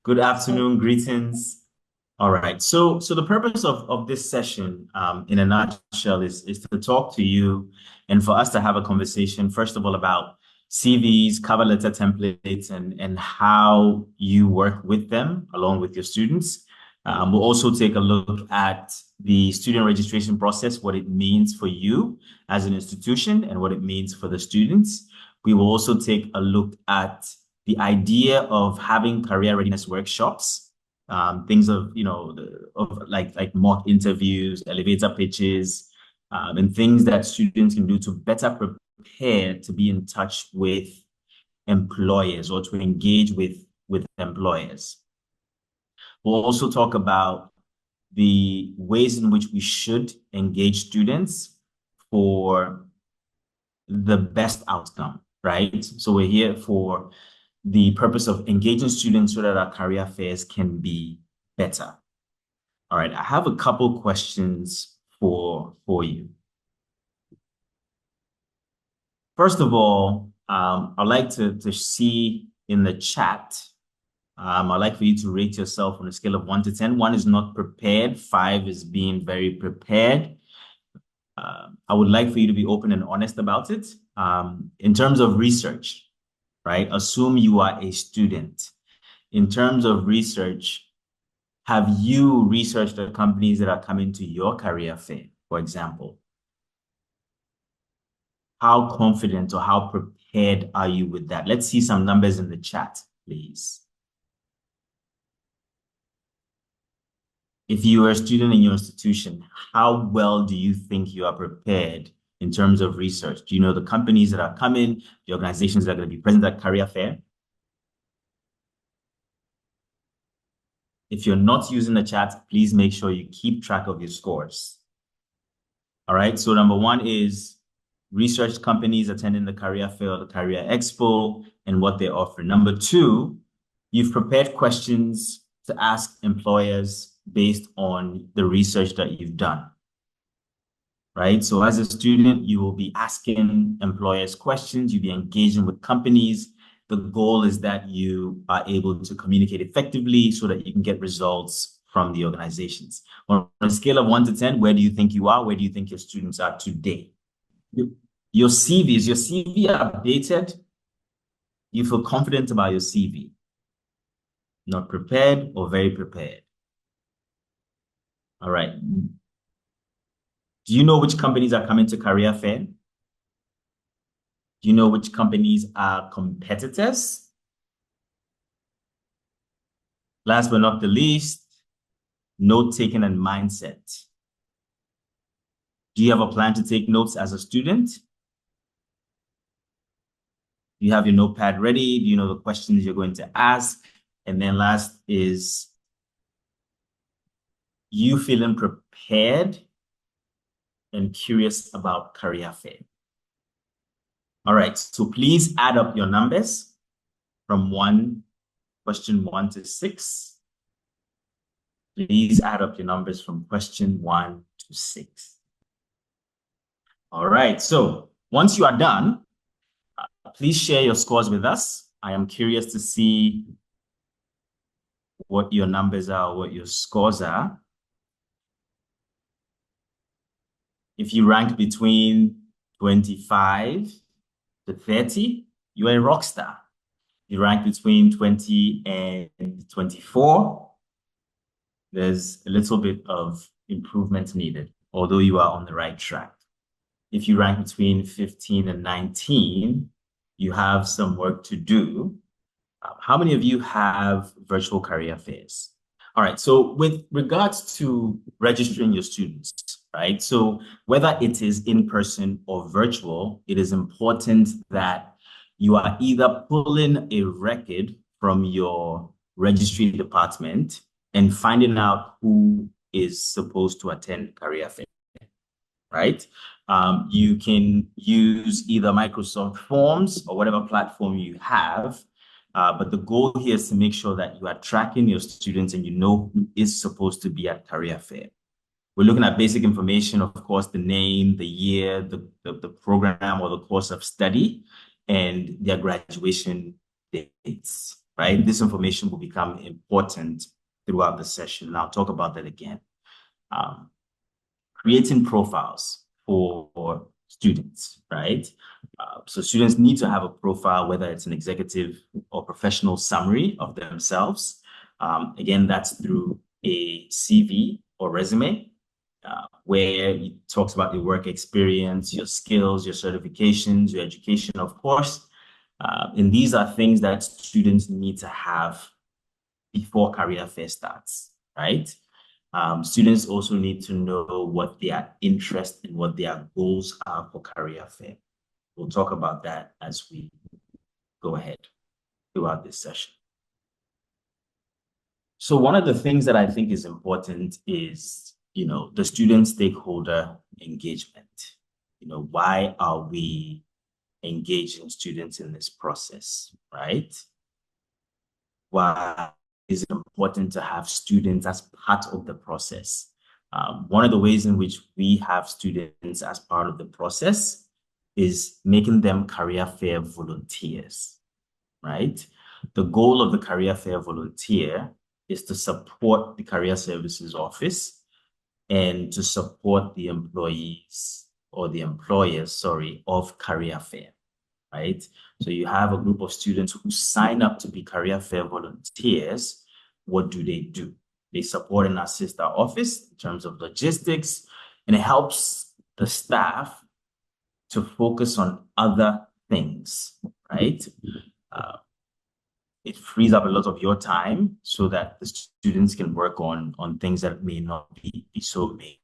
Good afternoon, greetings. All right. So the purpose of this session, in a nutshell, is to talk to you and for us to have a conversation, first of all, about CVs, cover letter templates, and how you work with them along with your students. We'll also take a look at the student registration process, what it means for you as an institution, and what it means for the students. We will also take a look at the idea of having career readiness workshops, things of, of like mock interviews, elevator pitches, and things that students can do to better prepare to be in touch with employers or to engage with employers. We'll also talk about the ways in which we should engage students for the best outcome, right? So we're here for the purpose of engaging students so that our career fairs can be better. All right, I have a couple questions for you. First of all, I'd like to see in the chat, I'd like for you to rate yourself on a scale of 1 to 10. 1 is not prepared, 5 is being very prepared. I would like for you to be open and honest about it. In terms of research, right? Assume you are a student. In terms of research, have you researched the companies that are coming to your career fair, for example? How confident or how prepared are you with that? Let's see some numbers in the chat, please. If you are a student in your institution, how well do you think you are prepared in terms of research? Do you know the companies that are coming, the organizations that are going to be present at career fair? If you're not using the chat, please make sure you keep track of your scores. All right, so number 1 is research companies attending the career fair or the career expo and what they offer. Number 2, you've prepared questions to ask employers based on the research that you've done, right? So as a student, you will be asking employers questions, you'll be engaging with companies. The goal is that you are able to communicate effectively so that you can get results from the organizations. On a scale of 1 to 10, where do you think you are? Where do you think your students are today? Your CV, is your CV updated? You feel confident about your CV? Not prepared or very prepared? All right. Do you know which companies are coming to career fair? Do you know which companies are competitors? Last but not the least, note-taking and mindset. Do you have a plan to take notes as a student? Do you have your notepad ready? Do you know the questions you're going to ask? And then last is you feeling prepared and curious about career fair. All right, so please add up your numbers from question 1 to 6. Please add up your numbers from question 1 to 6. All right, so once you are done, please share your scores with us. I am curious to see what your numbers are, what your scores are. If you rank between 25 to 30, you are a rock star. You rank between 20 and 24, there's a little bit of improvement needed, although you are on the right track. If you rank between 15 and 19, you have some work to do. How many of you have virtual career fairs? All right, so with regards to registering your students, right? So whether it is in person or virtual, it is important that you are either pulling a record from your registry department and finding out who is supposed to attend career fair, right? You can use either Microsoft Forms or whatever platform you have. But the goal here is to make sure that you are tracking your students and you know who is supposed to be at career fair. We're looking at basic information, of course, the name, the year, the program or the course of study, and their graduation dates. right? This information will become important throughout the session, and I'll talk about that again. Um, Creating profiles for students, right? So students need to have a profile, whether it's an executive or professional summary of themselves. Again, that's through a CV or resume, where it talks about your work experience, your skills, your certifications, your education, of course. And these are things that students need to have before career fair starts, right? Students also need to know what their interest and what their goals are for career fair. We'll talk about that as we go ahead throughout this session. So one of the things that I think is important is, the student stakeholder engagement. Why are we engaging students in this process, right? Why is it important to have students as part of the process? One of the ways in which we have students as part of the process is making them career fair volunteers, right? The goal of the career fair volunteer is to support the career services office and to support the employees or the employers, of career fair, right? So you have a group of students who sign up to be career fair volunteers. What do? They support and assist our office in terms of logistics, and it helps the staff to focus on other things, right? It frees up a lot of your time so that the students can work on things that may not be so main.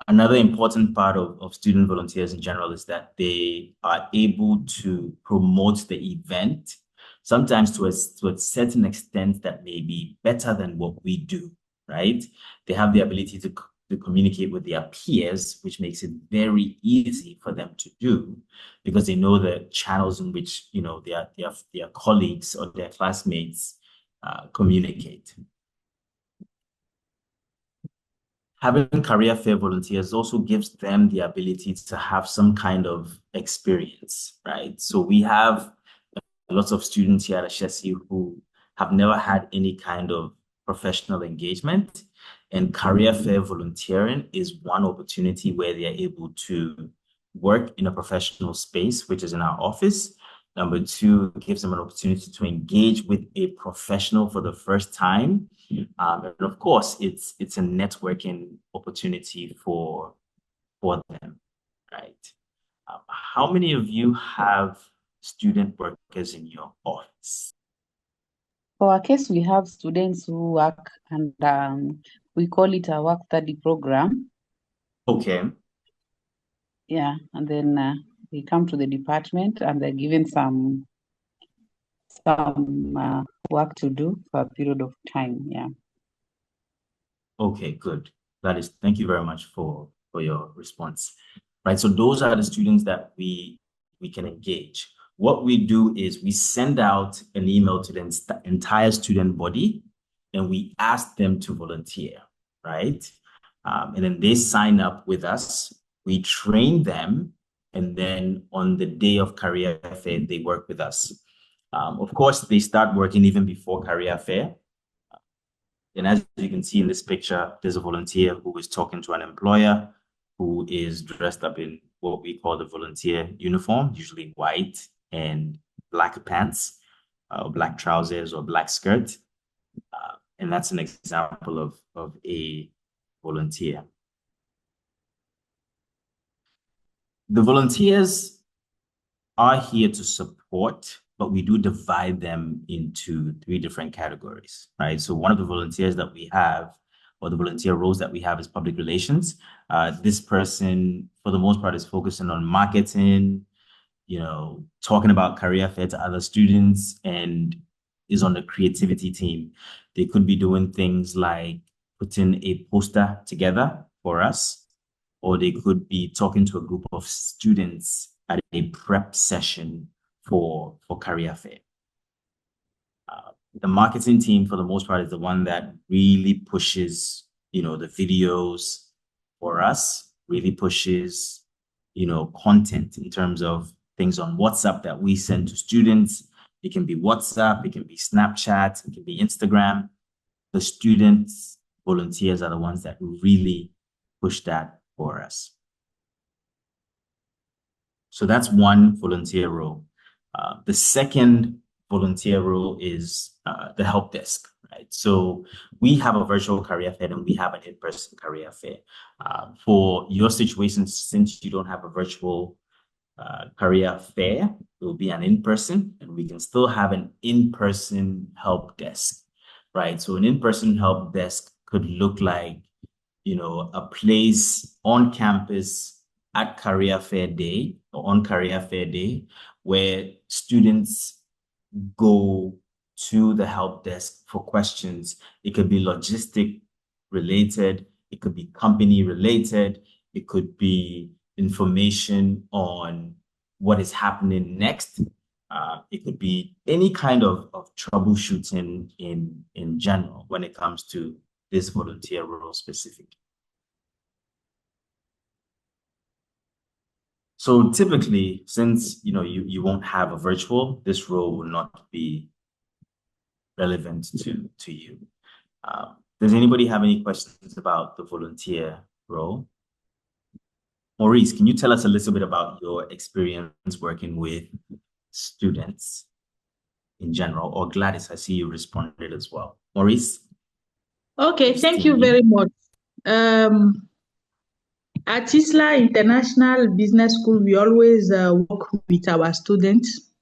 Another important part of student volunteers in general is that they are able to promote the event, sometimes to a certain extent that may be better than what we do, right? They have the ability to communicate with their peers, which makes it very easy for them to do because they know the channels in which, their colleagues or their classmates communicate. Having career fair volunteers also gives them the ability to have some kind of experience, right? So we have lots of students here at Ashesi who have never had any kind of professional engagement, and career fair volunteering is one opportunity where they are able to work in a professional space, which is in our office. Number two, gives them an opportunity to engage with a professional for the first time. And of course, it's a networking opportunity for them, right? How many of you have student workers in your office? For our case, we have students who work, and we call it a work study program. Okay. Yeah, and then they come to the department and they're given some work to do for a period of time. Yeah. Okay, good. Thank you very much for your response. Right. So those are the students that we can engage. What we do is we send out an email to the entire student body and we ask them to volunteer, right? And then they sign up with us. We train them, and then on the day of career fair, they work with us. Of course, they start working even before career fair. And as you can see in this picture, there's a volunteer who is talking to an employer who is dressed up in what we call the volunteer uniform, usually white and black pants, black trousers or black skirt. And that's an example of a volunteer. The volunteers are here to support, but we do divide them into 3 different categories, right? So one of the volunteers that we have, or the volunteer roles that we have, is public relations. This person, for the most part, is focusing on marketing, talking about career fair to other students, and is on the creativity team. They could be doing things like putting a poster together for us, or they could be talking to a group of students at a prep session for career fair. The marketing team, for the most part, is the one that really pushes, the videos for us, really pushes, content in terms of things on WhatsApp that we send to students. It can be WhatsApp, it can be Snapchat, it can be Instagram. The students, volunteers are the ones that really push that for us. So that's one volunteer role. The second volunteer role is the help desk, right? So we have a virtual career fair and we have an in-person career fair. For your situation, since you don't have a virtual career fair, it will be an in-person, and we can still have an in-person help desk, right? So an in-person help desk could look like, a place on campus at career fair day or on career fair day where students go to the help desk for questions. It could be logistic related, it could be company related, it could be information on what is happening next. It could be any kind of troubleshooting in general when it comes to this volunteer role specific. So typically, since you won't have a virtual, this role will not be relevant to you. Does anybody have any questions about the volunteer role? Maurice, can you tell us a little bit about your experience working with students in general? Or Gladys, I see you responded as well. Maurice? Okay, thank you very much. At Isla International Business School, we always work with our students.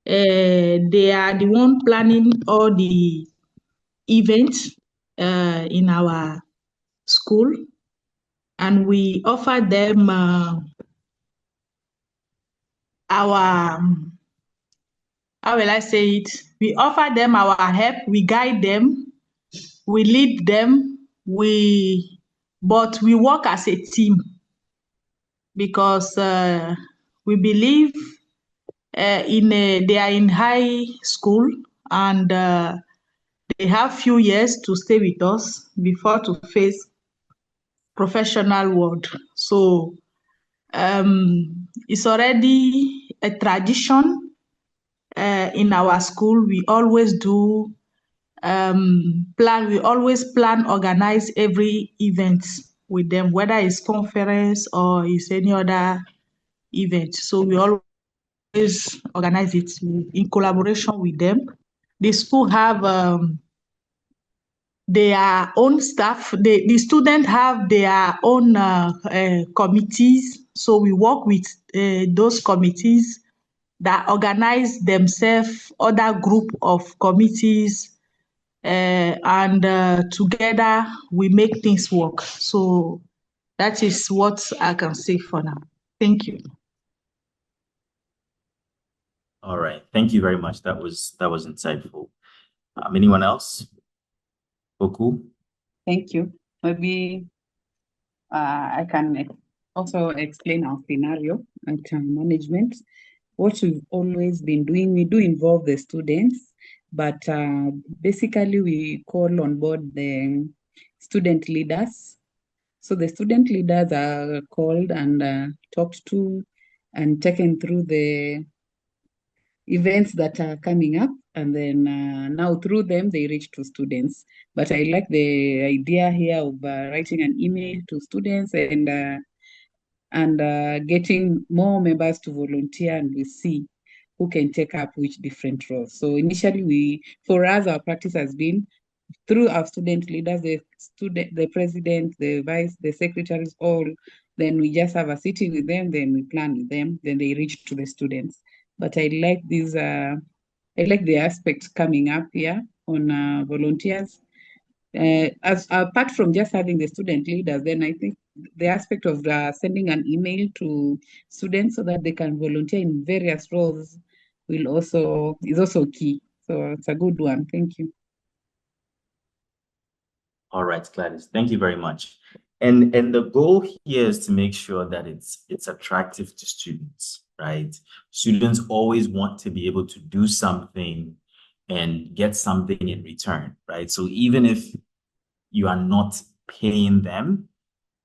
They are the one planning all the events in our school, and we offer them our, how will I say it? We offer them our help, we guide them, we lead them, but we work as a team because we believe they are in high school and they have few years to stay with us before to face professional world. So it's already a tradition in our school. We always do organize every event with them, whether it's conference or it's any other event. So we always organize it in collaboration with them. The school have their own staff. The students have their own committees. So we work with those committees that organize themselves, other group of committees, and together we make things work. So that is what I can say for now. Thank you. All right. Thank you very much. That was insightful. Anyone else? Boku? Thank you. Maybe I can also explain our scenario at management. What we've always been doing, we do involve the students, but basically we call on board the student leaders. So the student leaders are called and talked to and taken through the events that are coming up, and then now through them they reach to students. But I like the idea here of writing an email to students and getting more members to volunteer, and we see who can take up which different roles. So initially for us, our practice has been through our student leaders, the president, the vice, the secretaries, all. Then we just have a sitting with them, then we plan with them, then they reach to the students. But I like the aspects coming up here on volunteers. As apart from just having the student leaders, then I think the aspect of sending an email to students so that they can volunteer in various roles is also key. So it's a good one. Thank you. All right, Gladys. Thank you very much. And the goal here is to make sure that it's attractive to students, right? Students always want to be able to do something and get something in return, right? So even if you are not paying them,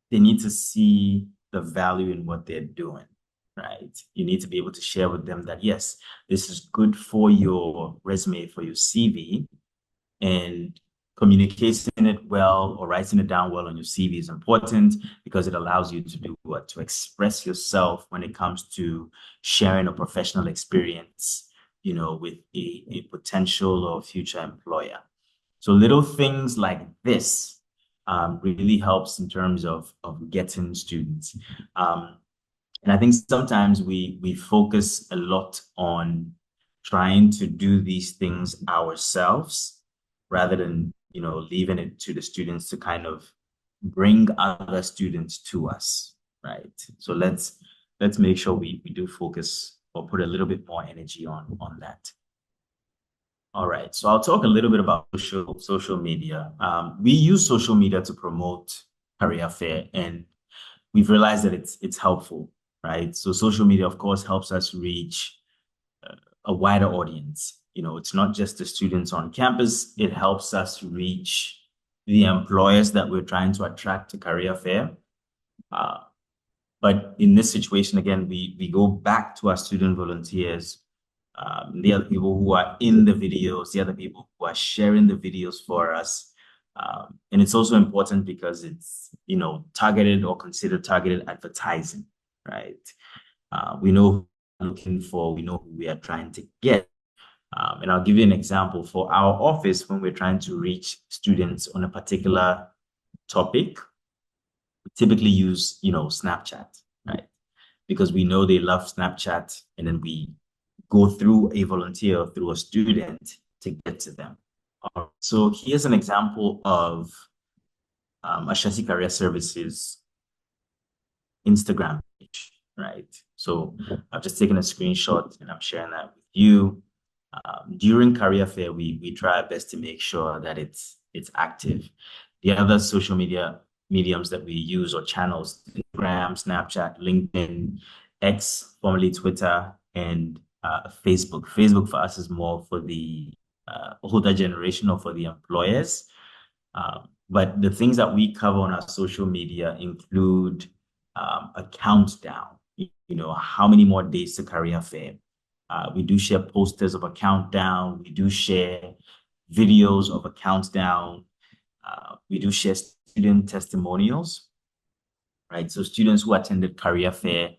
they need to see the value in what they're doing, right? You need to be able to share with them that, yes, this is good for your resume, for your CV, and communicating it well or writing it down well on your CV is important because it allows you to do what? To express yourself when it comes to sharing a professional experience, with a potential or future employer. So little things like this really helps in terms of getting students. And I think sometimes we focus a lot on trying to do these things ourselves rather than, leaving it to the students to kind of bring other students to us, right? So let's make sure we do focus or put a little bit more energy on that. All right, so I'll talk a little bit about social media. We use social media to promote career fair, and we've realized that it's helpful, right? So social media, of course, helps us reach a wider audience. It's not just the students on campus. It helps us reach the employers that we're trying to attract to career fair. But in this situation, again, we go back to our student volunteers, the other people who are in the videos, the other people who are sharing the videos for us. And it's also important because it's, targeted or considered targeted advertising, right? We know who we're looking for, we know who we are trying to get. And I'll give you an example. For our office, when we're trying to reach students on a particular topic, we typically use, Snapchat, right? Because we know they love Snapchat, and then we go through a volunteer or through a student to get to them. So here's an example of Ashesi Career Services Instagram page, right? So I've just taken a screenshot and I'm sharing that with you. During career fair, we try our best to make sure that it's active. The other social media mediums that we use or channels, Instagram, Snapchat, LinkedIn, X, formerly Twitter, and Facebook. Facebook for us is more for the older generation or for the employers. But the things that we cover on our social media include a countdown, how many more days to career fair. We do share posters of a countdown. We do share videos of a countdown. We do share student testimonials, right? So students who attended career fair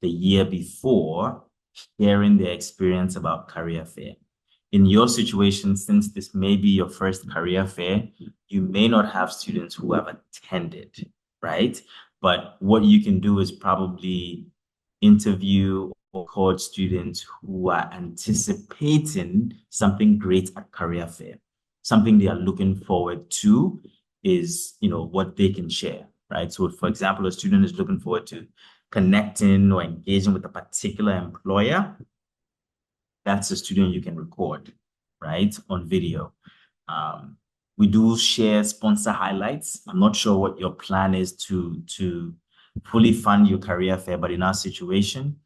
the year before, sharing their experience about career fair. In your situation, since this may be your first career fair, you may not have students who have attended, right? But what you can do is probably interview or call students who are anticipating something great at career fair. Something they are looking forward to is, what they can share, right? So for example, a student is looking forward to connecting or engaging with a particular employer. That's a student you can record, right, on video. We do share sponsor highlights. I'm not sure what your plan is to fully fund your career fair, but in our situation,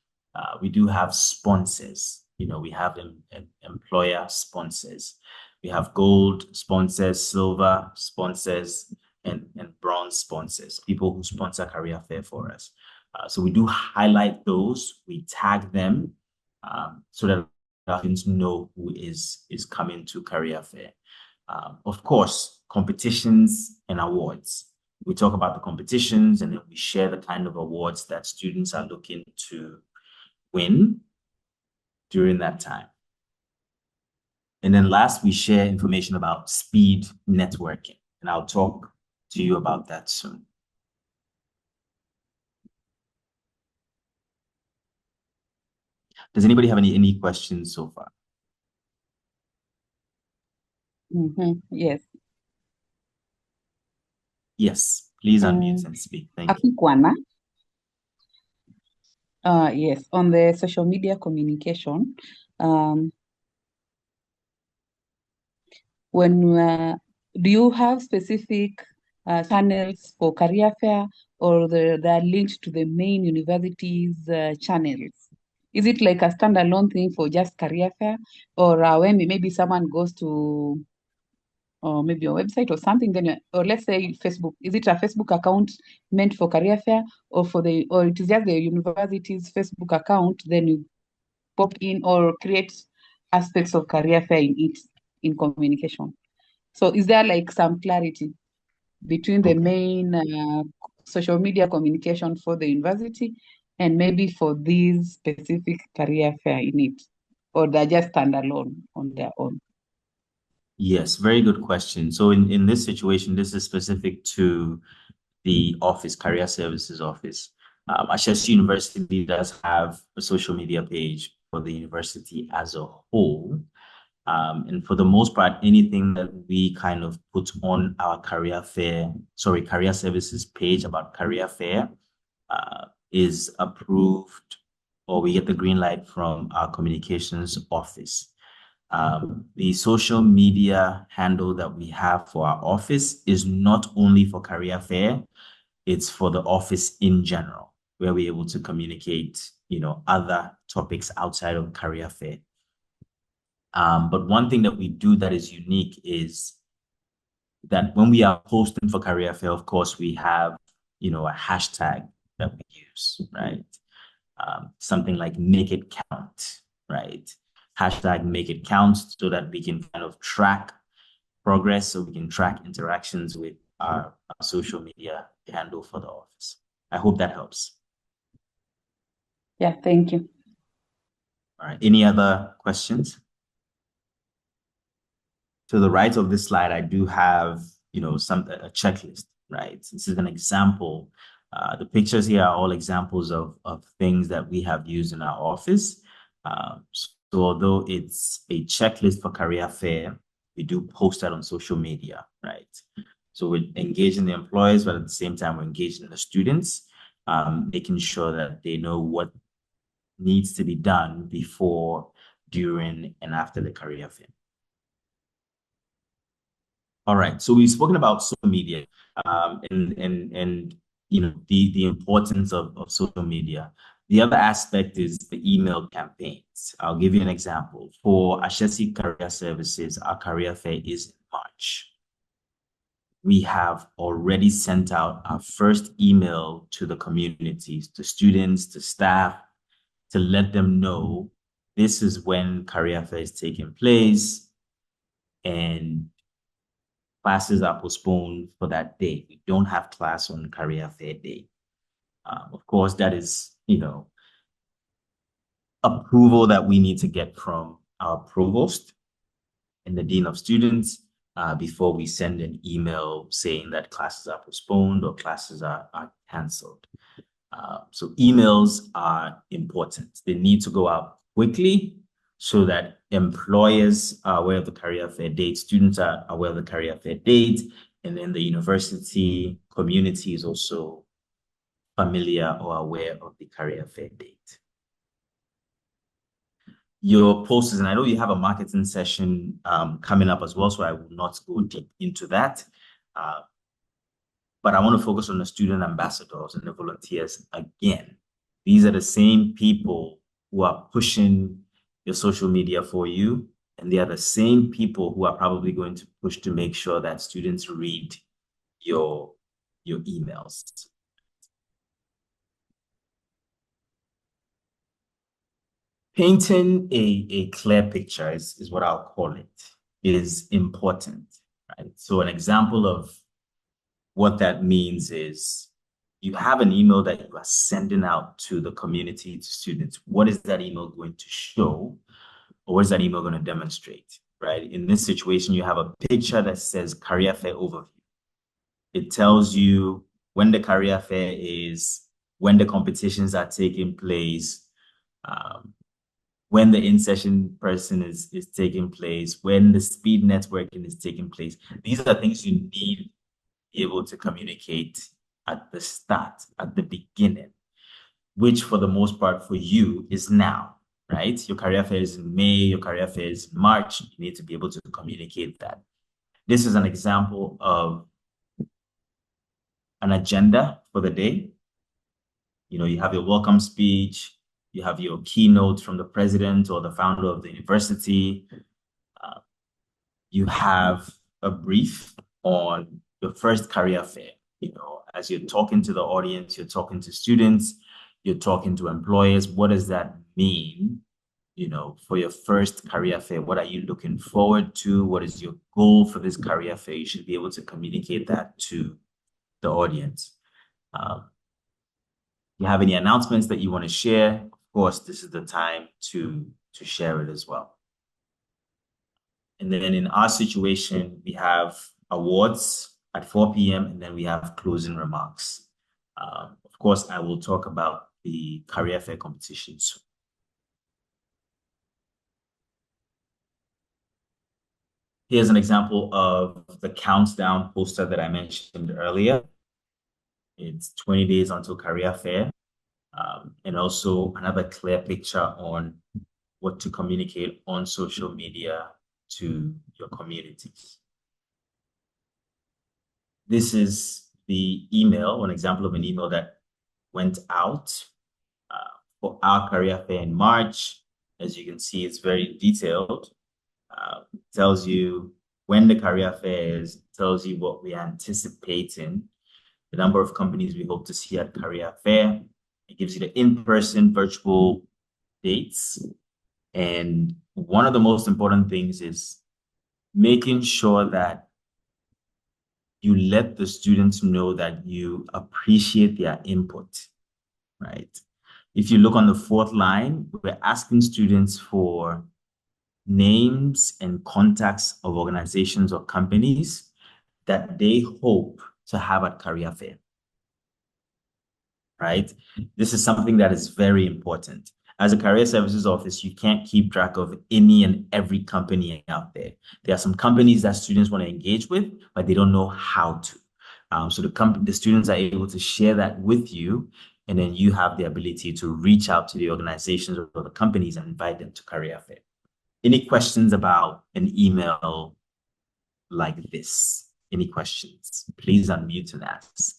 we do have sponsors. We have employer sponsors. We have gold sponsors, silver sponsors, and bronze sponsors, people who sponsor career fair for us. So we do highlight those. We tag them so that students know who is coming to career fair. Of course, competitions and awards. We talk about the competitions and then we share the kind of awards that students are looking to win during that time. And then last, we share information about speed networking, and I'll talk to you about that soon. Does anybody have any questions so far? Yes. Yes, please unmute and speak. Thank you. Afikwana. Yes, on the social media communication, do you have specific channels for career fair, or they're linked to the main university's channels? Is it like a standalone thing for just career fair, or when maybe someone goes to or maybe a website or something, then or let's say Facebook. Is it a Facebook account meant for career fair, or it is just the university's Facebook account? Then you pop in or create aspects of career fair in it in communication. So is there like some clarity between the main social media communication for the university and maybe for these specific career fair in it, or they're just standalone on their own? Yes, very good question. So in this situation, this is specific to the office, Career Services Office. Ashesi University does have a social media page for the university as a whole. And for the most part, anything that we kind of put on our career services page about career fair is approved, or we get the green light from our communications office. The social media handle that we have for our office is not only for career fair, it's for the office in general, where we're able to communicate, other topics outside of career fair. But one thing that we do that is unique is that when we are posting for career fair, of course, we have, a hashtag that we use, right? Something like make it count, right? Hashtag make it count, so that we can kind of track progress, so we can track interactions with our social media handle for the office. I hope that helps. Yeah, thank you. All right, any other questions? To the right of this slide, I do have, a checklist, right? This is an example. The pictures here are all examples of things that we have used in our office. So although it's a checklist for career fair, we do post that on social media, right? So we're engaging the employers, but at the same time, we're engaging the students, making sure that they know what needs to be done before, during, and after the career fair. All right, so we've spoken about social media and the importance of social media. The other aspect is the email campaigns. I'll give you an example. For Ashesi Career Services, our career fair is in March. We have already sent out our first email to the communities, to students, to staff, to let them know this is when career fair is taking place, and classes are postponed for that day. We don't have class on career fair day. Of course, that is, approval that we need to get from our provost and the dean of students before we send an email saying that classes are postponed or classes are canceled. So emails are important. They need to go out quickly so that employers are aware of the career fair date, students are aware of the career fair date, and then the university community is also familiar or aware of the career fair date. Your posters, and I know you have a marketing session coming up as well, so I will not go deep into that. But I want to focus on the student ambassadors and the volunteers again. These are the same people who are pushing your social media for you, and they are the same people who are probably going to push to make sure that students read your emails. Painting a clear picture is what I'll call it, is important, right? So an example of what that means is you have an email that you are sending out to the community, to students. What is that email going to show? Or what is that email going to demonstrate, right? In this situation, you have a picture that says career fair overview. It tells you when the career fair is, when the competitions are taking place, when the in-session person is taking place, when the speed networking is taking place. These are things you need to be able to communicate at the start, at the beginning, which for the most part for you is now, right? Your career fair is in May, your career fair is in March. You need to be able to communicate that. This is an example of an agenda for the day. You have your welcome speech, you have your keynote from the president or the founder of the university. You have a brief on your first career fair. As you're talking to the audience, you're talking to students, you're talking to employers. What does that mean, for your first career fair? What are you looking forward to? What is your goal for this career fair? You should be able to communicate that to the audience. You have any announcements that you want to share? Of course, this is the time to share it as well. And then in our situation, we have awards at 4 p.m. and then we have closing remarks. Of course, I will talk about the career fair competitions. Here's an example of the countdown poster that I mentioned earlier. It's 20 days until career fair. And also another clear picture on what to communicate on social media to your communities. This is the email, an example of an email that went out for our career fair in March. As you can see, it's very detailed. It tells you when the career fair is, tells you what we are anticipating, the number of companies we hope to see at career fair. It gives you the in-person, virtual dates. And one of the most important things is making sure that you let the students know that you appreciate their input, right? If you look on the fourth line, we're asking students for names and contacts of organizations or companies that they hope to have at career fair, right? This is something that is very important. As a career services office, you can't keep track of any and every company out there. There are some companies that students want to engage with, but they don't know how to. So the students are able to share that with you, and then you have the ability to reach out to the organizations or the companies and invite them to career fair. Any questions about an email like this? Any questions? Please unmute and ask.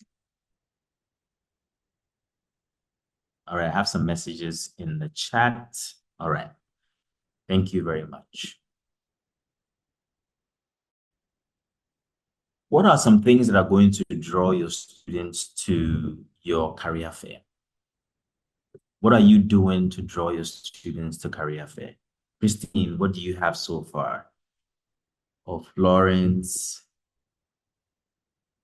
All right, I have some messages in the chat. All right, thank you very much. What are some things that are going to draw your students to your career fair? What are you doing to draw your students to career fair? Christine, what do you have so far? Of Florence,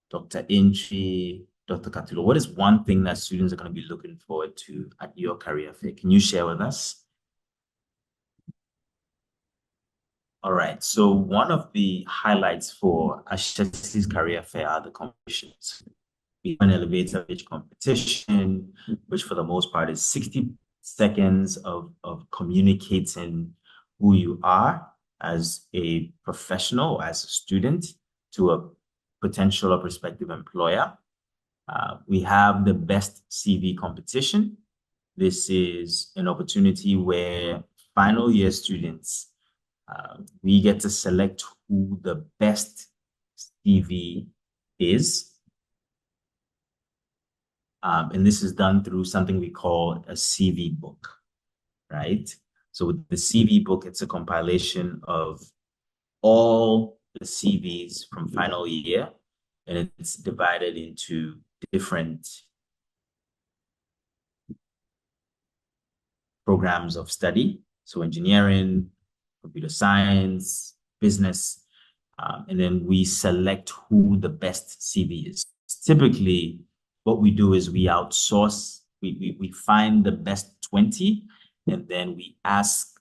Dr. Inchi, Dr. Katulo, what is one thing that students are going to be looking forward to at your career fair? Can you share with us? All right, so one of the highlights for Ashesi's career fair are the competitions. We have an elevator pitch competition, which for the most part is 60 seconds of communicating who you are as a professional, as a student, to a potential or prospective employer. We have the best CV competition. This is an opportunity where final year students, we get to select who the best CV is. And this is done through something we call a CV book, right? So with the CV book, it's a compilation of all the CVs from final year, and it's divided into different programs of study. So engineering, computer science, business, and then we select who the best CV is. Typically, what we do is we outsource, we find the best 20, and then we ask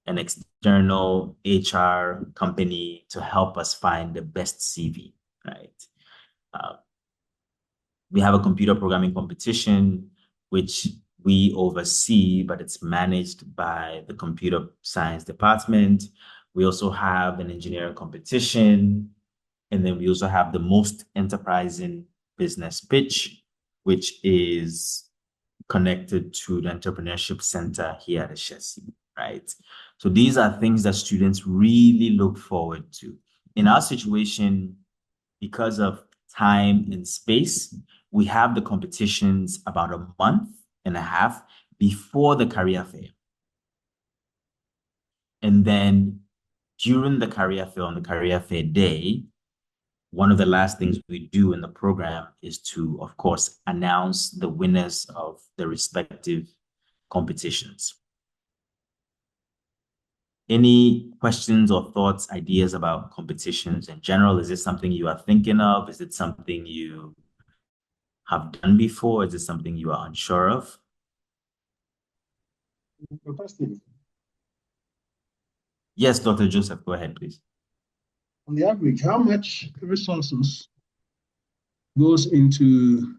an external HR company to help us find the best CV, right? We have a computer programming competition, which we oversee, but it's managed by the computer science department. We also have an engineering competition, and then we also have the most enterprising business pitch, which is connected to the Entrepreneurship Center here at Ashesi, right? So these are things that students really look forward to. In our situation, because of time and space, we have the competitions about a month and a half before the career fair. And then during the career fair, on the career fair day, one of the last things we do in the program is to, of course, announce the winners of the respective competitions. Any questions or thoughts, ideas about competitions in general? Is this something you are thinking of? Is it something you have done before? Is it something you are unsure of? Fantastic. Yes, Dr. Joseph, go ahead, please. On the average, how much resources goes into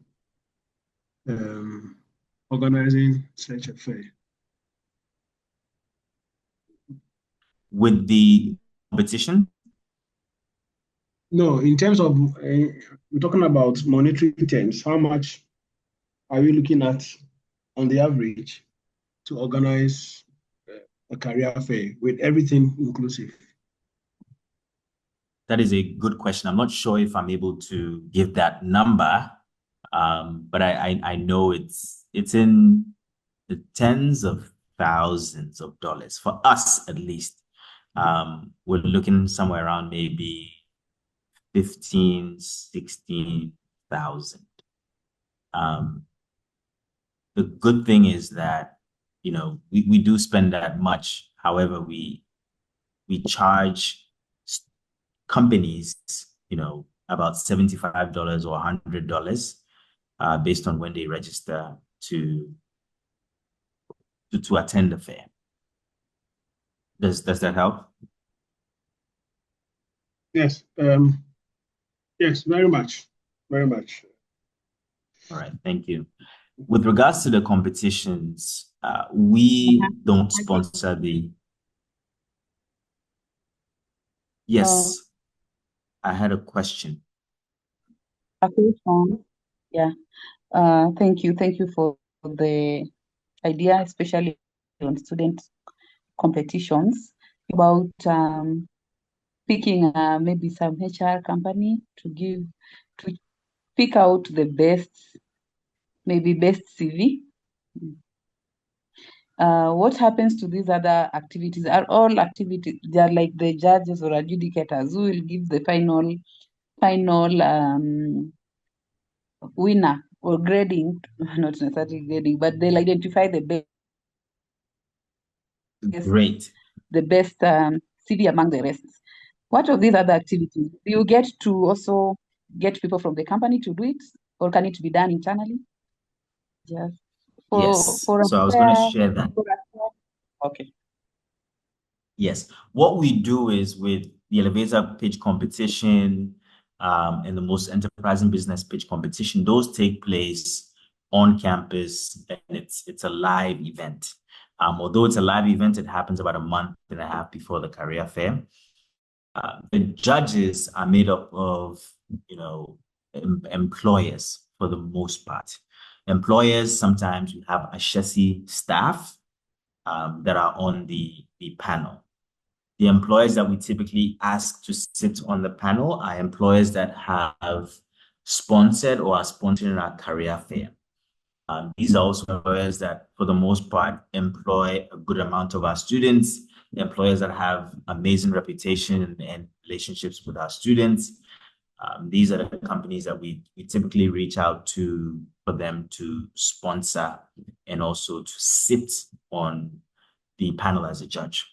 organizing such a fair? With the competition? No, in terms of, we're talking about monetary terms, how much are we looking at on the average to organize a career fair with everything inclusive? That is a good question. I'm not sure if I'm able to give that number, but I know it's in the tens of thousands of dollars for us at least. We're looking somewhere around maybe 15, 16,000. The good thing is that, we do spend that much. However, we charge companies, about $75 or $100 based on when they register to attend the fair. Does that help? Yes. Yes, very much. Very much. All right, thank you. With regards to the competitions, we don't sponsor the. Yes, I had a question. Okay, yeah. Thank you for the idea, especially on student competitions, about picking maybe some HR company to pick out the best CV. What happens to these other activities? Are all activities, they are like the judges or adjudicators who will give the final winner or grading, not necessarily grading, but they'll identify the best. Great. The best CV among the rest. What of these other activities? Do you get to also get people from the company to do it, or can it be done internally? Just Yes. So I was going to share that. Okay. Yes. What we do is with the elevator pitch competition and the most enterprising business pitch competition, those take place on campus, and it's a live event. Although it's a live event, it happens about a month and a half before the career fair. The judges are made up of, employers for the most part. Employers, sometimes we have Ashesi staff that are on the panel. The employers that we typically ask to sit on the panel are employers that have sponsored or are sponsoring our career fair. These are also employers that, for the most part, employ a good amount of our students, employers that have amazing reputation and relationships with our students. These are the companies that we typically reach out to for them to sponsor and also to sit on the panel as a judge.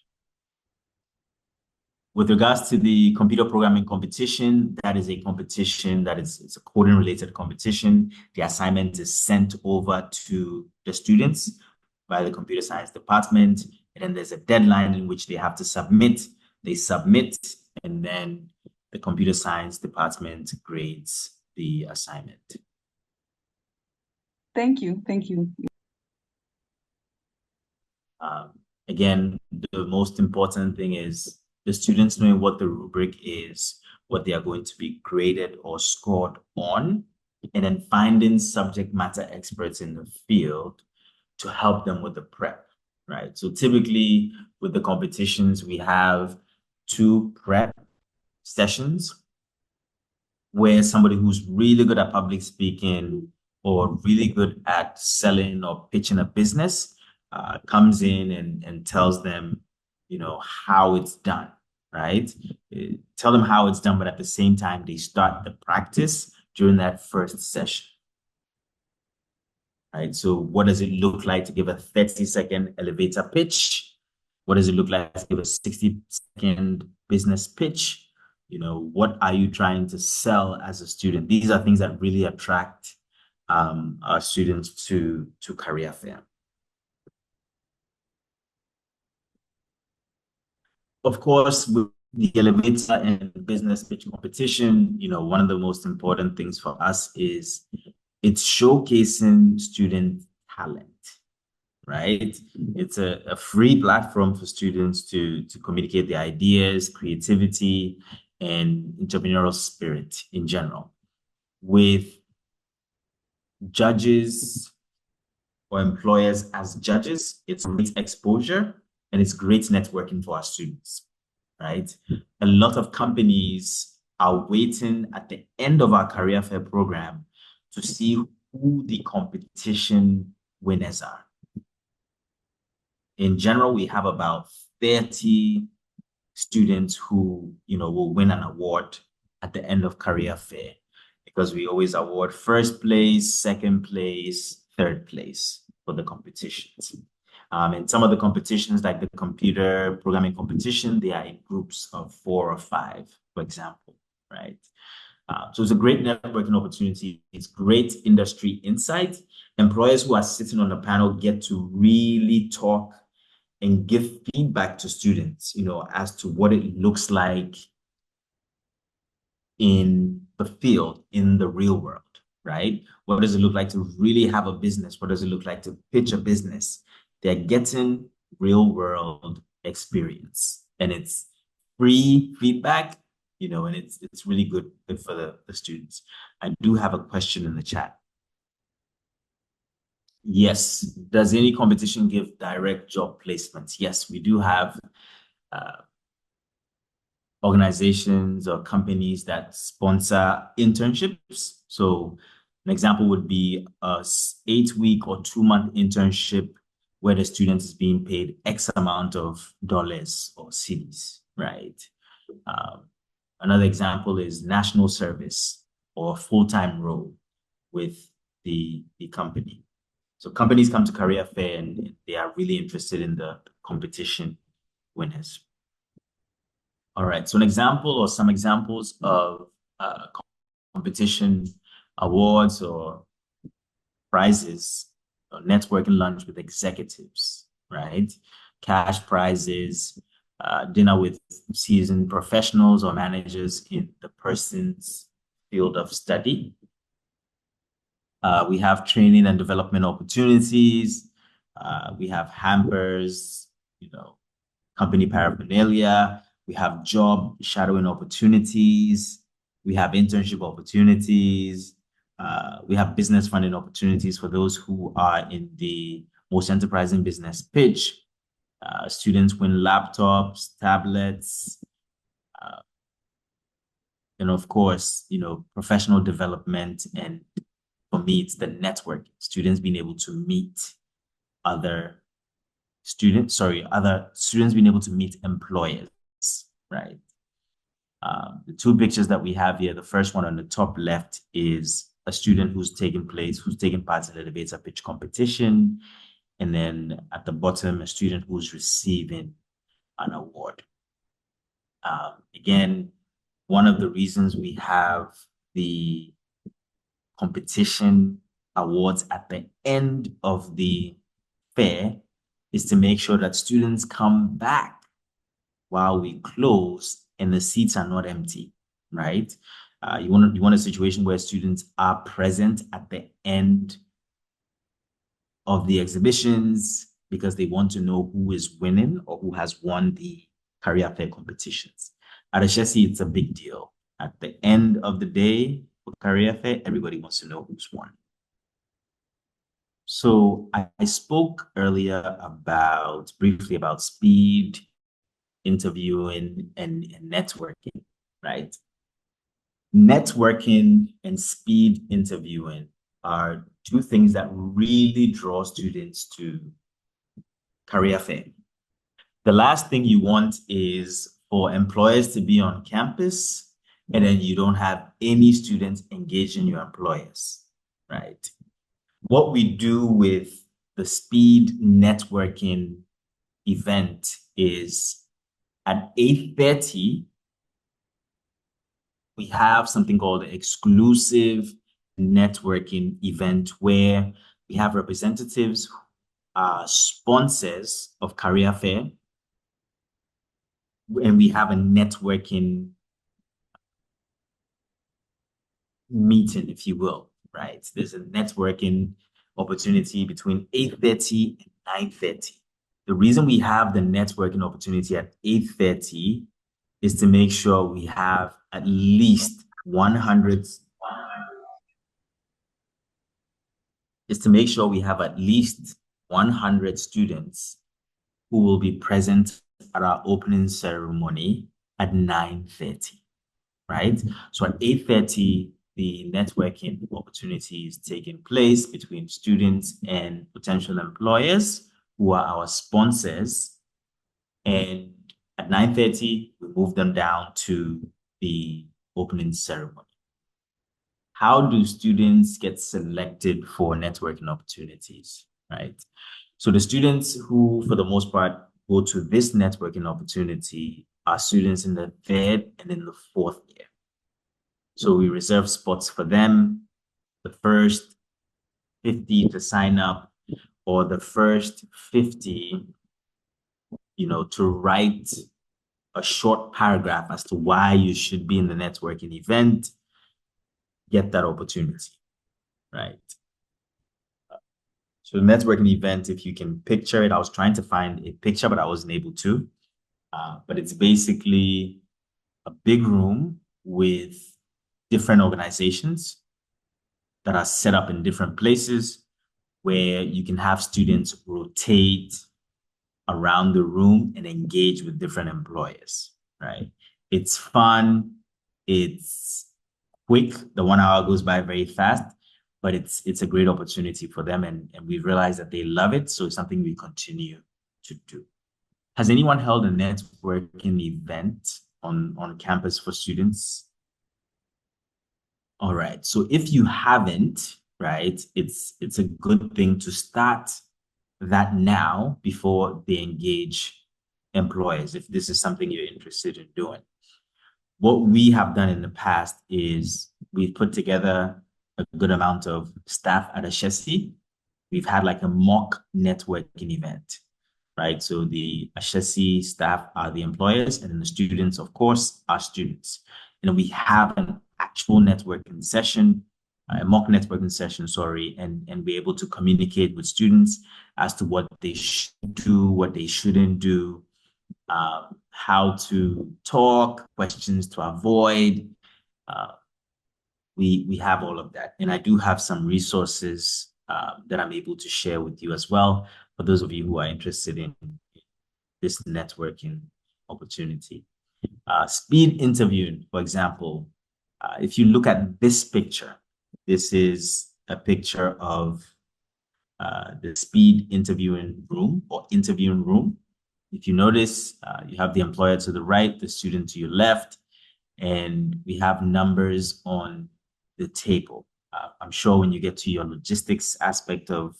With regards to the computer programming competition, that is a competition it's a coding related competition. The assignment is sent over to the students by the computer science department, and then there's a deadline in which they have to submit. They submit, and then the computer science department grades the assignment. Thank you. Again, the most important thing is the students knowing what the rubric is, what they are going to be graded or scored on, and then finding subject matter experts in the field to help them with the prep, right? So typically with the competitions, we have 2 prep sessions where somebody who's really good at public speaking or really good at selling or pitching a business comes in and tells them, how it's done. right? Tell them how it's done, but at the same time, they start the practice during that first session, right? So what does it look like to give a 30-second elevator pitch? What does it look like to give a 60-second business pitch? What are you trying to sell as a student? These are things that really attract our students to career fair. Of course, with the elevator and business pitch competition, one of the most important things for us is it's showcasing student talent, right? It's a free platform for students to communicate their ideas, creativity, and entrepreneurial spirit in general. With judges or employers as judges, it's great exposure and it's great networking for our students, right? A lot of companies are waiting at the end of our career fair program to see who the competition winners are. In general, we have about 30 students who, will win an award at the end of career fair, because we always award first place, second place, third place for the competitions. And some of the competitions, like the computer programming competition, they are in groups of 4 or 5, for example, right? So it's a great networking opportunity. It's great industry insight. Employers who are sitting on the panel get to really talk and give feedback to students, as to what it looks like in the field, in the real world, right? What does it look like to really have a business? What does it look like to pitch a business? They're getting real world experience, and it's free feedback, and it's really good for the students. I do have a question in the chat. Yes. Does any competition give direct job placements? Yes, we do have organizations or companies that sponsor internships. So an example would be a 8-week or 2-month internship where the student is being paid X amount of dollars or cedis, right? Another example is national service or full-time role with the company. So companies come to career fair and they are really interested in the competition winners. All right, so an example or some examples of competition awards or prizes, or networking lunch with executives, right? Cash prizes, dinner with seasoned professionals or managers in the person's field of study. We have training and development opportunities. We have hampers, company paraphernalia. We have job shadowing opportunities. We have internship opportunities. We have business funding opportunities for those who are in the most enterprising business pitch. Students win laptops, tablets, and of course, professional development. And for me, it's the network. Students being able to meet other students being able to meet employers, right? The 2 pictures that we have here, the first one on the top left is a student who's taking part in the elevator pitch competition. And then at the bottom, a student who's receiving an award. Again, one of the reasons we have the competition awards at the end of the fair is to make sure that students come back while we close and the seats are not empty, right? You want a situation where students are present at the end of the exhibitions because they want to know who is winning or who has won the career fair competitions. At Ashesi, it's a big deal. At the end of the day for career fair, everybody wants to know who's won. So I spoke earlier briefly about speed, interviewing, and networking, right? Networking and speed interviewing are 2 things that really draw students to career fair. The last thing you want is for employers to be on campus, and then you don't have any students engaging your employers, right? What we do with the speed networking event is at 8:30, we have something called the exclusive networking event where we have representatives, sponsors of Career Fair, and we have a networking meeting, if you will, right? There's a networking opportunity between 8:30 and 9:30. The reason we have the networking opportunity at 8:30 is to make sure we have at least 100 students who will be present at our opening ceremony at 9:30, right? So at 8:30, the networking opportunity is taking place between students and potential employers who are our sponsors. And at 9:30, we move them down to the opening ceremony. How do students get selected for networking opportunities, right? So the students who, for the most part, go to this networking opportunity are students in the 3rd and in the 4th year. So we reserve spots for them. The first 50 to sign up, or the first 50, to write a short paragraph as to why you should be in the networking event, get that opportunity, right? So the networking event, if you can picture it, I was trying to find a picture, but I wasn't able to. But it's basically a big room with different organizations that are set up in different places where you can have students rotate around the room and engage with different employers, right? It's fun. It's quick. The 1 hour goes by very fast, but it's a great opportunity for them. And we've realized that they love it. So it's something we continue to do. Has anyone held a networking event on campus for students? All right. So if you haven't, right, it's a good thing to start that now before they engage employers, if this is something you're interested in doing. What we have done in the past is we've put together a good amount of staff at Ashesi. We've had like a mock networking event, right? So the Ashesi staff are the employers, and then the students, of course, are students. And we have an actual networking session, a mock networking session, sorry, and be able to communicate with students as to what they should do, what they shouldn't do, how to talk, questions to avoid. We have all of that. And I do have some resources that I'm able to share with you as well, for those of you who are interested in this networking opportunity. Speed interviewing, for example, if you look at this picture, this is a picture of the speed interviewing room or interviewing room. If you notice, you have the employer to the right, the student to your left, and we have numbers on the table. I'm sure when you get to your logistics aspect of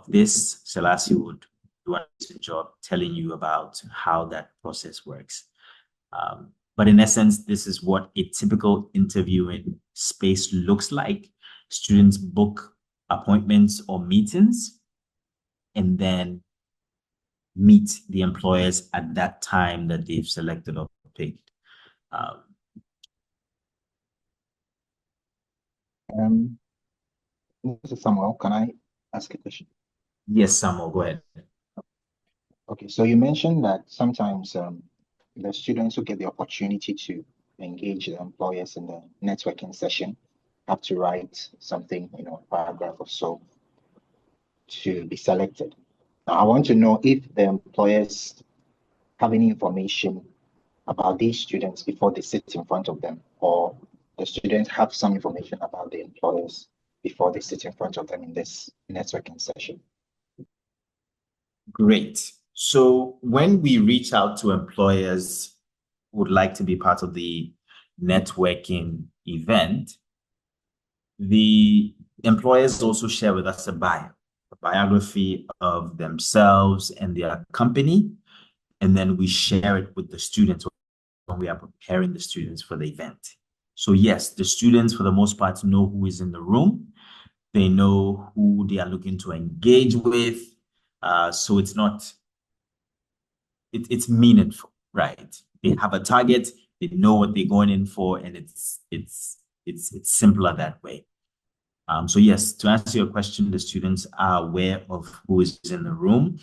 this, Selassie would do an amazing job telling you about how that process works. But in essence, this is what a typical interviewing space looks like. Students book appointments or meetings and then meet the employers at that time that they've selected or picked. This is Samuel. Can I ask a question? Yes, Samuel, go ahead. Okay, so you mentioned that sometimes the students who get the opportunity to engage the employers in the networking session have to write something, a paragraph or so to be selected. Now, I want to know if the employers have any information about these students before they sit in front of them, or the students have some information about the employers before they sit in front of them in this networking session. Great. So when we reach out to employers who would like to be part of the networking event, the employers also share with us a biography of themselves and their company, and then we share it with the students when we are preparing the students for the event. So yes, the students for the most part know who is in the room. They know who they are looking to engage with. So it's not, it's meaningful, right? They have a target, they know what they're going in for, and it's simpler that way. So yes, to answer your question, the students are aware of who is in the room.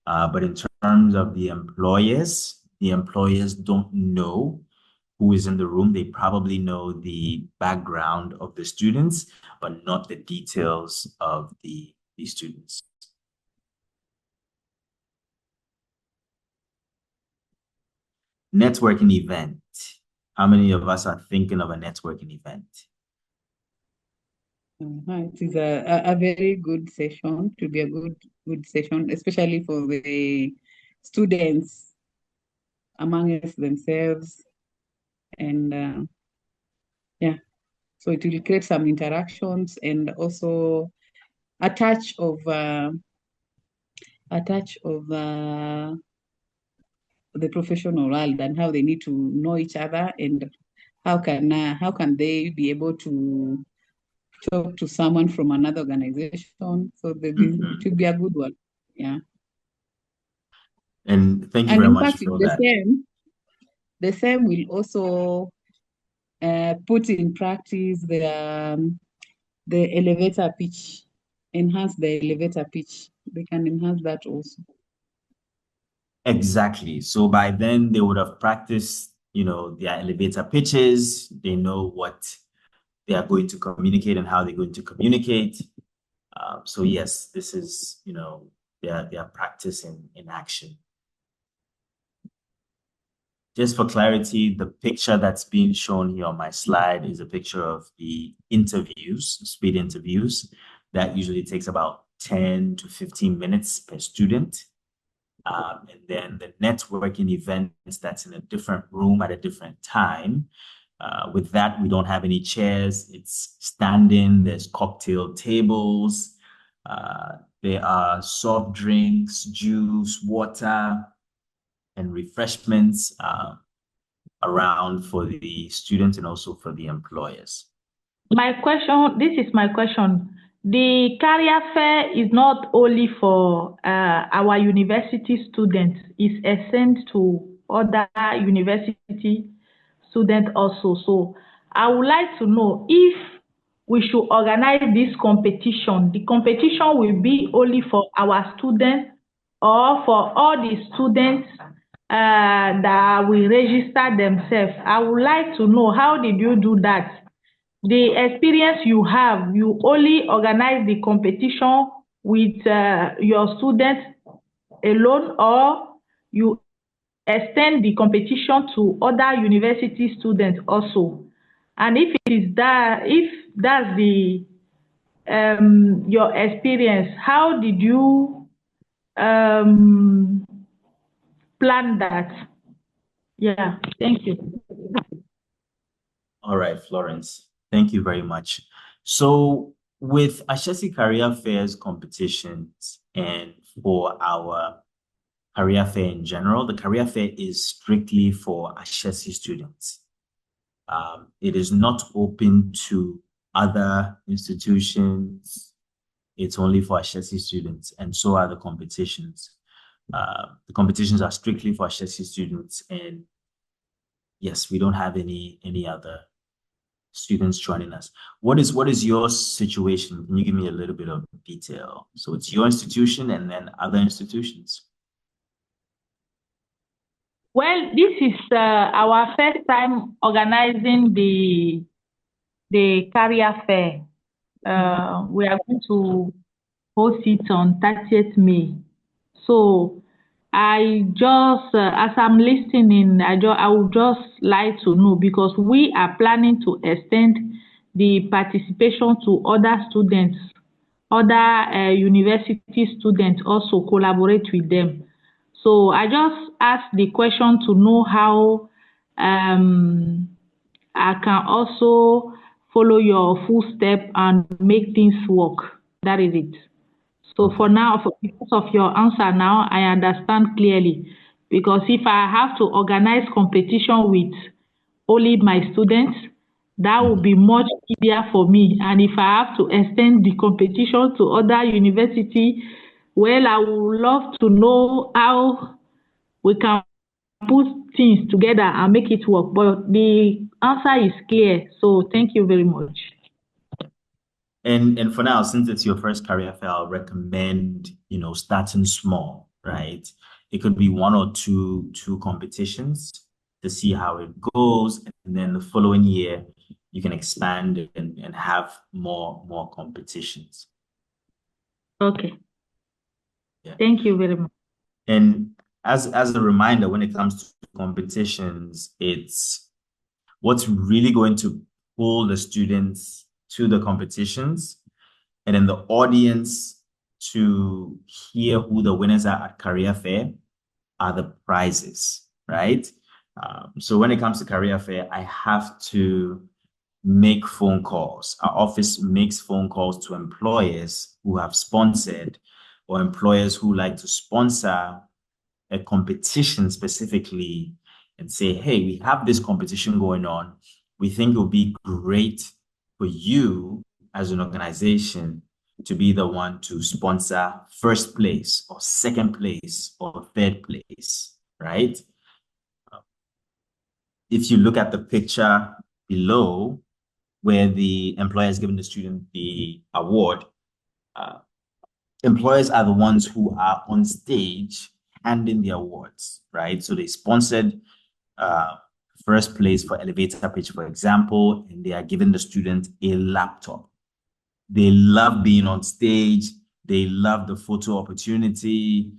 But in terms of the employers don't know who is in the room. They probably know the background of the students, but not the details of the students. Networking event. How many of us are thinking of a networking event? It is a very good session, to be a good session, especially for the students amongst themselves. And yeah, so it will create some interactions and also a touch of the professional world and how they need to know each other, and how can they be able to talk to someone from another organization. So it will be a good one. Yeah. And thank you And very in much fact, for that. the same will also put in practice the elevator pitch, enhance the elevator pitch. They can enhance that also. Exactly. So by then they would have practiced, their elevator pitches. They know what they are going to communicate and how they're going to communicate. So yes, this is, their practice in action. Just for clarity, the picture that's being shown here on my slide is a picture of the interviews, speed interviews. That usually takes about 10 to 15 minutes per student. And then the networking events, that's in a different room at a different time. With that, we don't have any chairs. It's standing. There's cocktail tables. There are soft drinks, juice, water, and refreshments around for the students and also for the employers. This is my question. The career fair is not only for our university students, it's extended to other university students also. So I would like to know if we should organize this competition. The competition will be only for our students or for all the students that will register themselves. I would like to know, how did you do that? The experience you have, you only organize the competition with your students alone, or you extend the competition to other university students also? And if that's the your experience, how did you plan that? Yeah, thank you. All right, Florence. Thank you very much. So with Ashesi Career Fairs competitions and for our career fair in general, the career fair is strictly for Ashesi students. It is not open to other institutions. It's only for Ashesi students, and so are the competitions. The competitions are strictly for Ashesi students, and yes, we don't have any other students joining us. What is your situation? Can you give me a little bit of detail? So it's your institution and then other institutions. Well, this is our first time organizing the career fair. We are going to host it on 30th May. So I just, as I'm listening, I would just like to know, because we are planning to extend the participation to other students, other university students, also collaborate with them. So I just asked the question to know how I can also follow your full step and make things work. That is it. So for Okay. now, because of your answer now, I understand clearly. Because if I have to organize competition with only my students, that would be much easier for me. And if I have to extend the competition to other university, well, I would love to know how we can put things together and make it work. But the answer is clear. So thank you very much. And for now, since it's your first career fair, I'll recommend, starting small, right? It could be one or two competitions to see how it goes. And then the following year, you can expand and have more competitions. Okay. Yeah. Thank you very much. And as a reminder, when it comes to competitions, it's what's really going to pull the students to the competitions and then the audience to hear who the winners are at career fair are the prizes, right? So when it comes to career fair, I have to make phone calls. Our office makes phone calls to employers who have sponsored or employers who like to sponsor a competition specifically and say, hey, we have this competition going on. We think it would be great for you as an organization to be the one to sponsor first place or second place or third place, right? If you look at the picture below where the employer is giving the student the award, employers are the ones who are on stage handing the awards, right? So they sponsored first place for elevator pitch, for example, and they are giving the student a laptop. They love being on stage. They love the photo opportunity.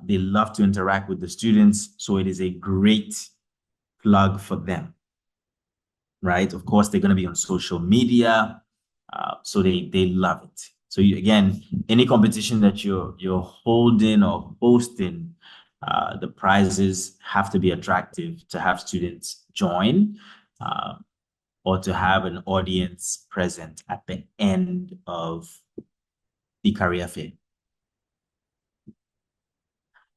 They love to interact with the students. So it is a great plug for them, right? Of course, they're going to be on social media. So they love it. So again, any competition that you're holding or hosting, the prizes have to be attractive to have students join or to have an audience present at the end of the career fair.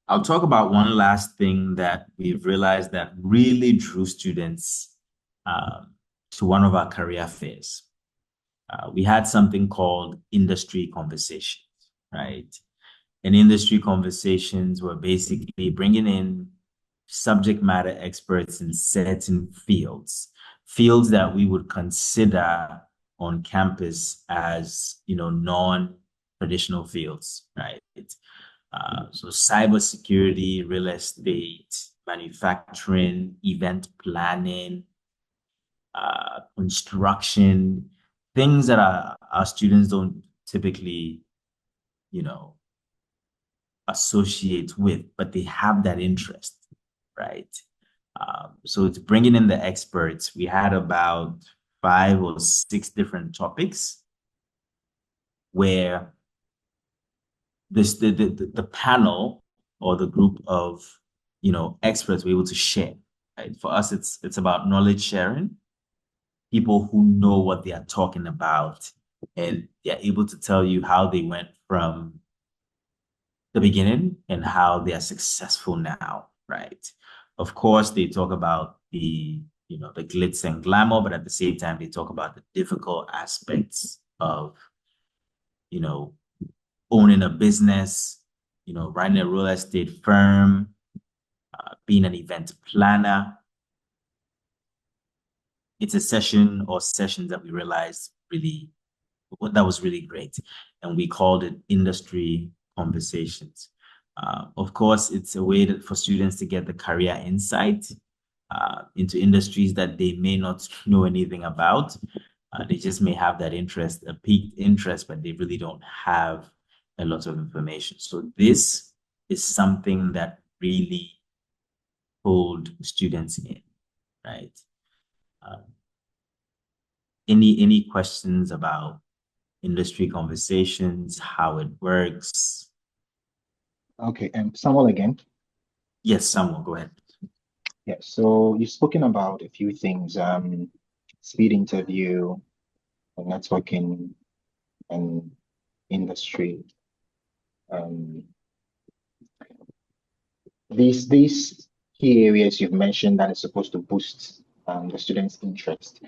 I'll talk about one last thing that we've realized that really drew students to one of our career fairs. We had something called industry conversations, right? And industry conversations were basically bringing in subject matter experts in certain fields that we would consider on campus as, non-traditional fields, right? So cybersecurity, real estate, manufacturing, event planning, construction, things that our students don't typically, associate with, but they have that interest, right? So it's bringing in the experts. We had about 5 or 6 different topics where the panel or the group of experts were able to share. Right? For us, it's about knowledge sharing. People who know what they are talking about, and they're able to tell you how they went from the beginning and how they are successful now, right? Of course, they talk about the glitz and glamour, but at the same time, they talk about the difficult aspects of, owning a business, running a real estate firm, being an event planner. It's a session or sessions that we realized that was really great. And we called it industry conversations. Of course, it's a way for students to get the career insight into industries that they may not know anything about. They just may have that interest, a piqued interest, but they really don't have a lot of information. So this is something that really pulled students in, right? Any questions about industry conversations, how it works? Okay, Samuel again. Yes, Samuel, go ahead. Yeah, so you've spoken about a few things, speed interview, networking, and industry. These key areas you've mentioned that is supposed to boost the students' interest.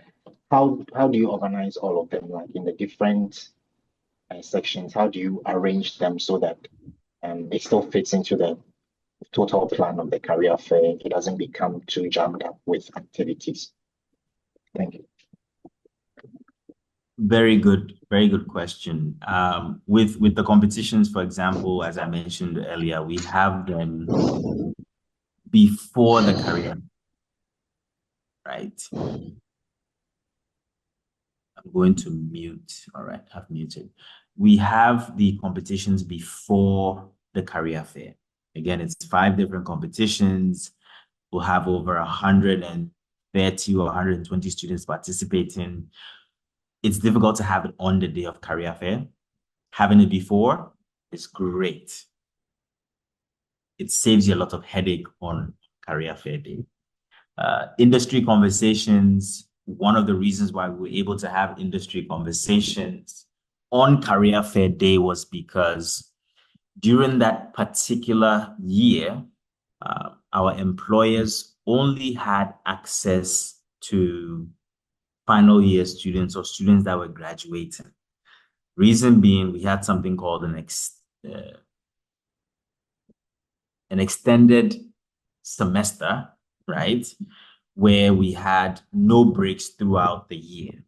How do you organize all of them, like in the different sections? How do you arrange them so that it still fits into the total plan of the career fair? It doesn't become too jammed up with activities. Thank you. Very good question. With the competitions, for example, as I mentioned earlier, we have them before the career, right? I'm going to mute. All right, I've muted. We have the competitions before the career fair. Again, it's 5 different competitions. We'll have over 130 or 120 students participating. It's difficult to have it on the day of career fair. Having it before is great. It saves you a lot of headache on career fair day. Industry conversations, one of the reasons why we were able to have industry conversations on career fair day was because during that particular year, our employers only had access to final year students or students that were graduating. Reason being, we had something called an extended semester, right? Where we had no breaks throughout the year,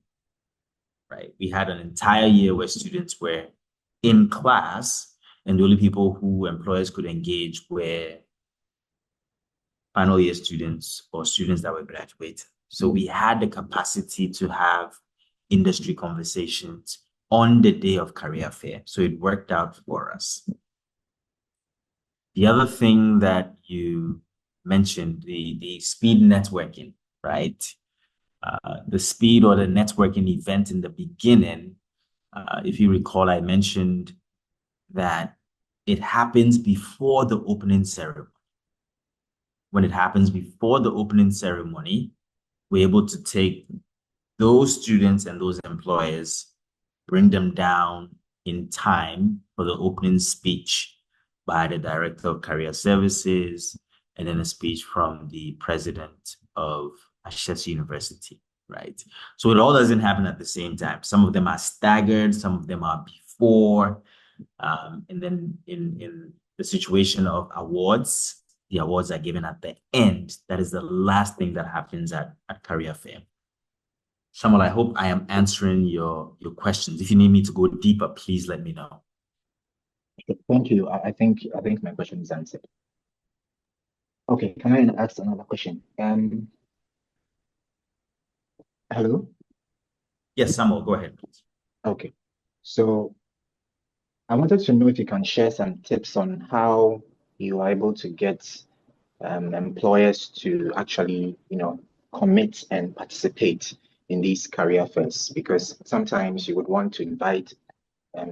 right? We had an entire year where students were in class, and the only people who employers could engage were final year students or students that were graduating. So we had the capacity to have industry conversations on the day of career fair. So it worked out for us. The other thing that you mentioned, the speed networking, right? The speed or the networking event in the beginning, if you recall, I mentioned that it happens before the opening ceremony. When it happens before the opening ceremony, we're able to take those students and those employers, bring them down in time for the opening speech by the Director of Career Services, and then a speech from the President of Ashesi University, right? So it all doesn't happen at the same time. Some of them are staggered, some of them are before, and then in the situation of awards, the awards are given at the end. That is the last thing that happens at career fair. Samuel, I hope I am answering your questions. If you need me to go deeper, please let me know. Thank you. I think my question is answered. Okay, can I ask another question? Hello? Yes, Samuel, go ahead, please. Okay, so I wanted to know if you can share some tips on how you are able to get employers to actually, commit and participate in these career fairs, because sometimes you would want to invite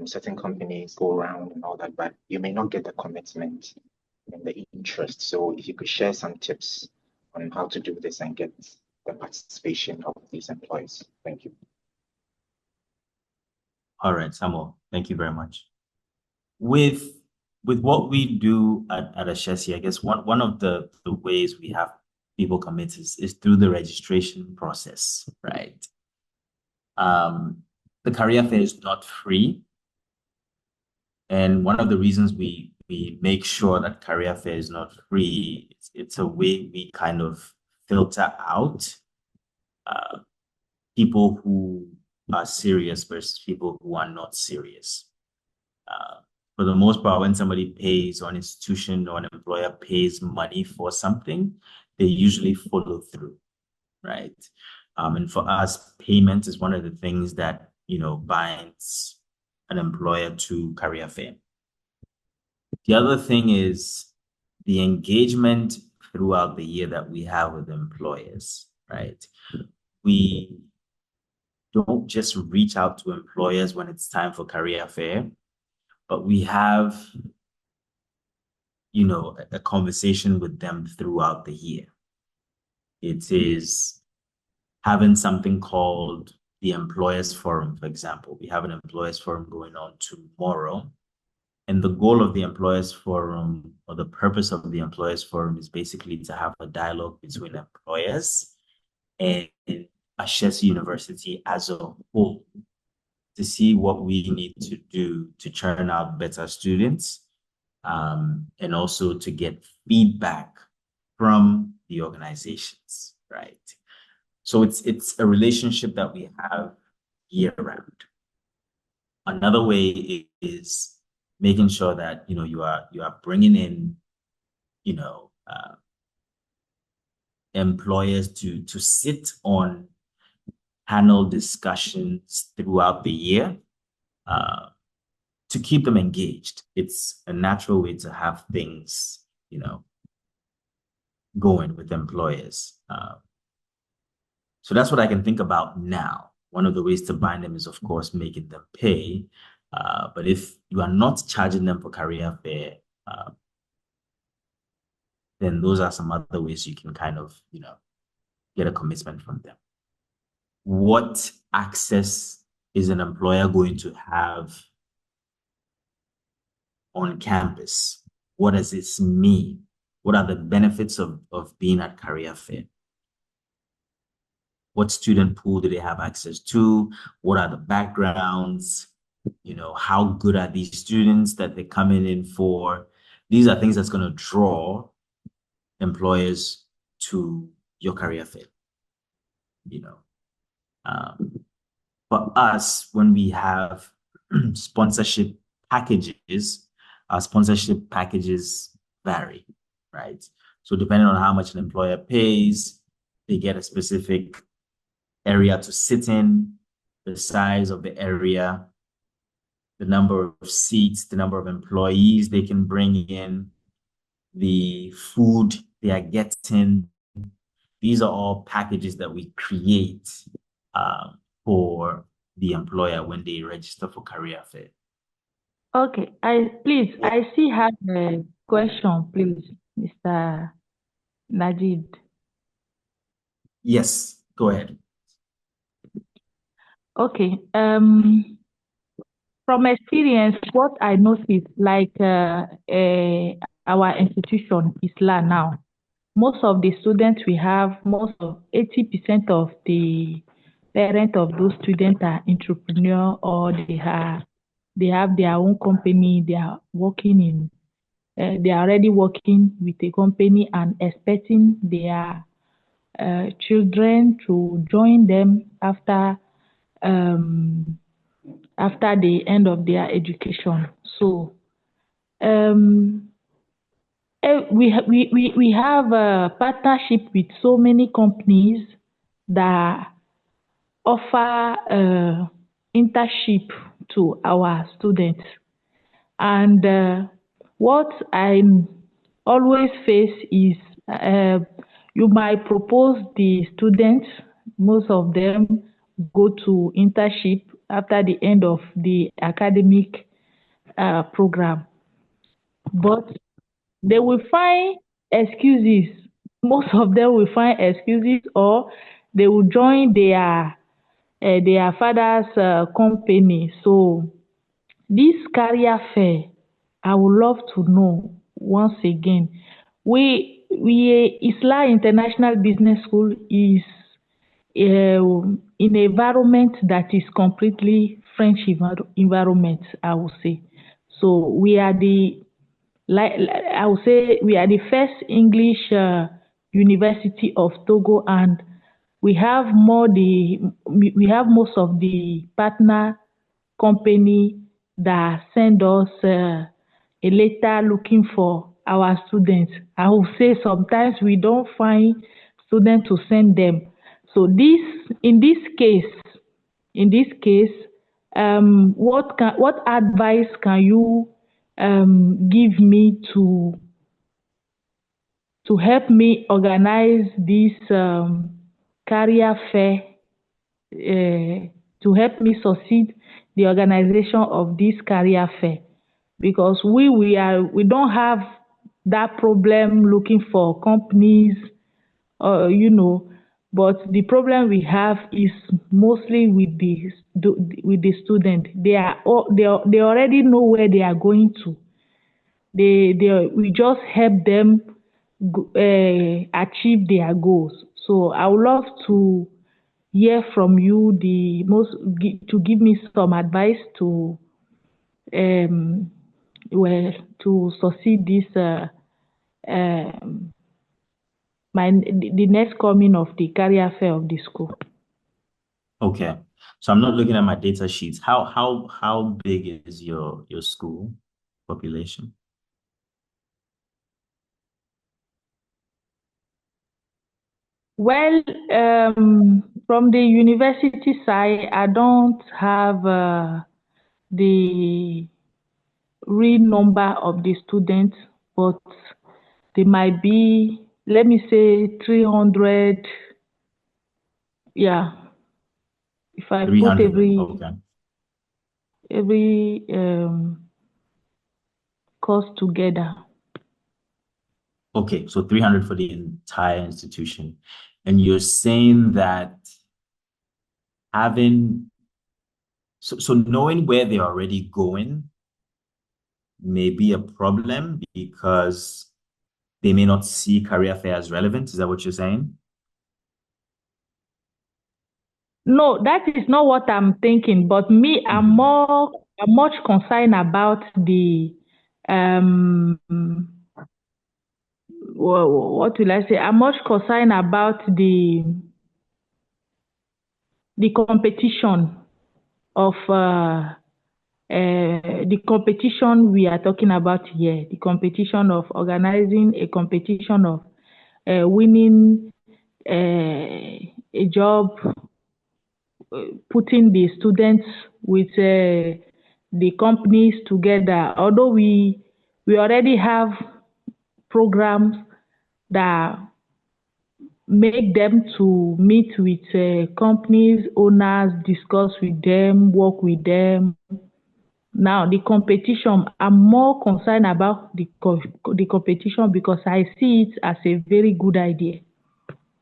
certain companies, go around and all that, but you may not get the commitment and the interest. So if you could share some tips on how to do this and get the participation of these employees. Thank you. All right, Samuel, thank you very much. With what we do at Ashesi, I guess one of the ways we have people commit is through the registration process, right? The career fair is not free. And one of the reasons we make sure that career fair is not free, it's a way we kind of filter out people who are serious versus people who are not serious. For the most part, when somebody pays, or an institution or an employer pays money for something, they usually follow through, right? And for us, payment is one of the things that, binds an employer to career fair. The other thing is the engagement throughout the year that we have with employers, right? We don't just reach out to employers when it's time for career fair, but we have, a conversation with them throughout the year. It is having something called the Employers Forum, for example. We have an Employers Forum going on tomorrow. And the goal of the Employers Forum, or the purpose of the Employers Forum, is basically to have a dialogue between employers and Ashesi University as a whole, to see what we need to do to churn out better students, and also to get feedback from the organizations, right? So it's a relationship that we have year round. Another way is making sure that you are bringing in employers to sit on panel discussions throughout the year, to keep them engaged. It's a natural way to have things going with employers. So that's what I can think about now. One of the ways to bind them is, of course, making them pay. But if you are not charging them for career fair, then those are some other ways you can kind of, get a commitment from them. What access is an employer going to have on campus? What does this mean? What are the benefits of being at career fair? What student pool do they have access to? What are the backgrounds? How good are these students that they're coming in for? These are things that's going to draw employers to your career fair. For us, when we have sponsorship packages, our sponsorship packages vary, right? So depending on how much an employer pays, they get a specific area to sit in, the size of the area, the number of seats, the number of employees they can bring in, the food they are getting. These are all packages that we create for the employer when they register for career fair. Okay, I still have a question, please, Mr. Najid. Yes, go ahead. Okay, from experience, what I noticed, like our institution, ISLA now, most of the students we have, 80% of the parents of those students are entrepreneur, or they have their own company. They are working they are already working with a company and expecting their children to join them after the end of their education. So we have a partnership with so many companies that offer internship to our students. And what I always face is, you might propose the students, most of them go to internship after the end of the academic program. But they will find excuses. Most of them will find excuses, or they will join their father's company. So this career fair, I would love to know once again. ISLA International Business School is in an environment that is completely French environment, I would say. So we are I would say we are the first English university of Togo, and we have most of the partner company that send us a letter looking for our students. I will say sometimes we don't find students to send them. So in this case, what advice can you give me to help me organize this career fair, to help me succeed the organization of this career fair? Because we don't have that problem looking for companies, but the problem we have is mostly with the student. They already know where they are going to. We just help them achieve their goals. So I would love to hear from you to give me some advice to to succeed this the next coming of the career fair of the school. Okay. So I'm not looking at my data sheets. How big is your school population? Well, from the university side, I don't have the real number of the students, but they might be, let me say, 300. Yeah, if I put 300. Okay. every course together. Okay, so 300 for the entire institution. And you're saying that so knowing where they're already going may be a problem because they may not see career fair as relevant. Is that what you're saying? No, that is not what I'm thinking. But me, I'm much concerned about the what will I say? I'm much concerned about the competition of the competition we are talking about here. The competition of organizing a competition of winning a job, putting the students with the companies together. Although we already have programs that make them to meet with companies, owners, discuss with them, work with them. Now, the competition, I'm more concerned about the competition because I see it as a very good idea.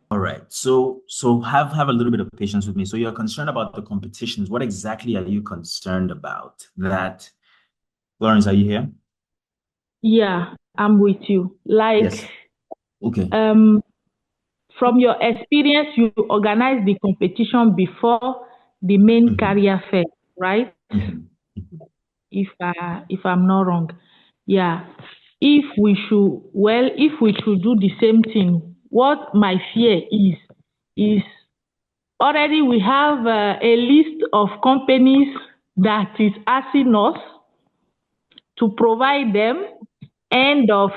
All right. So have a little bit of patience with me. So you're concerned about the competitions. What exactly are you concerned about? That, Lawrence, are you here? Yeah, I'm with you. Like, Yes. Okay. from your experience, you organize the competition before the main career fair, right? If I'm not wrong. Yeah. If we should do the same thing, what my fear is already we have a list of companies that is asking us to provide them end of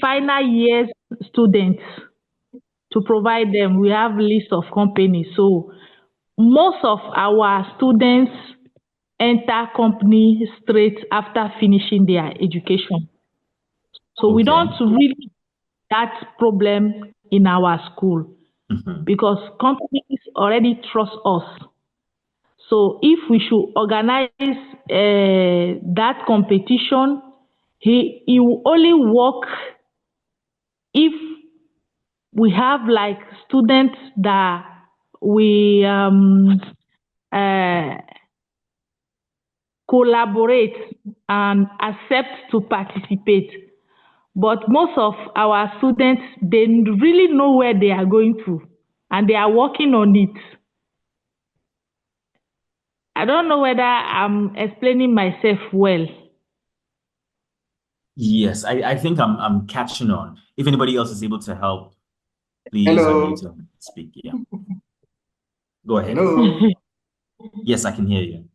final years students, to provide them. We have list of companies. So most of our students enter company straight after finishing their education. So we don't really that problem in our school because companies already trust us. So if we should organize that competition, he will only work if we have like students that we collaborate and accept to participate. But most of our students, they really know where they are going to and they are working on it. I don't know whether I'm explaining myself well. Yes, I think I'm catching on. If anybody else is able to help, please Hello. unmute and speak. Yeah. Go ahead. Hello. Yes, I can hear you.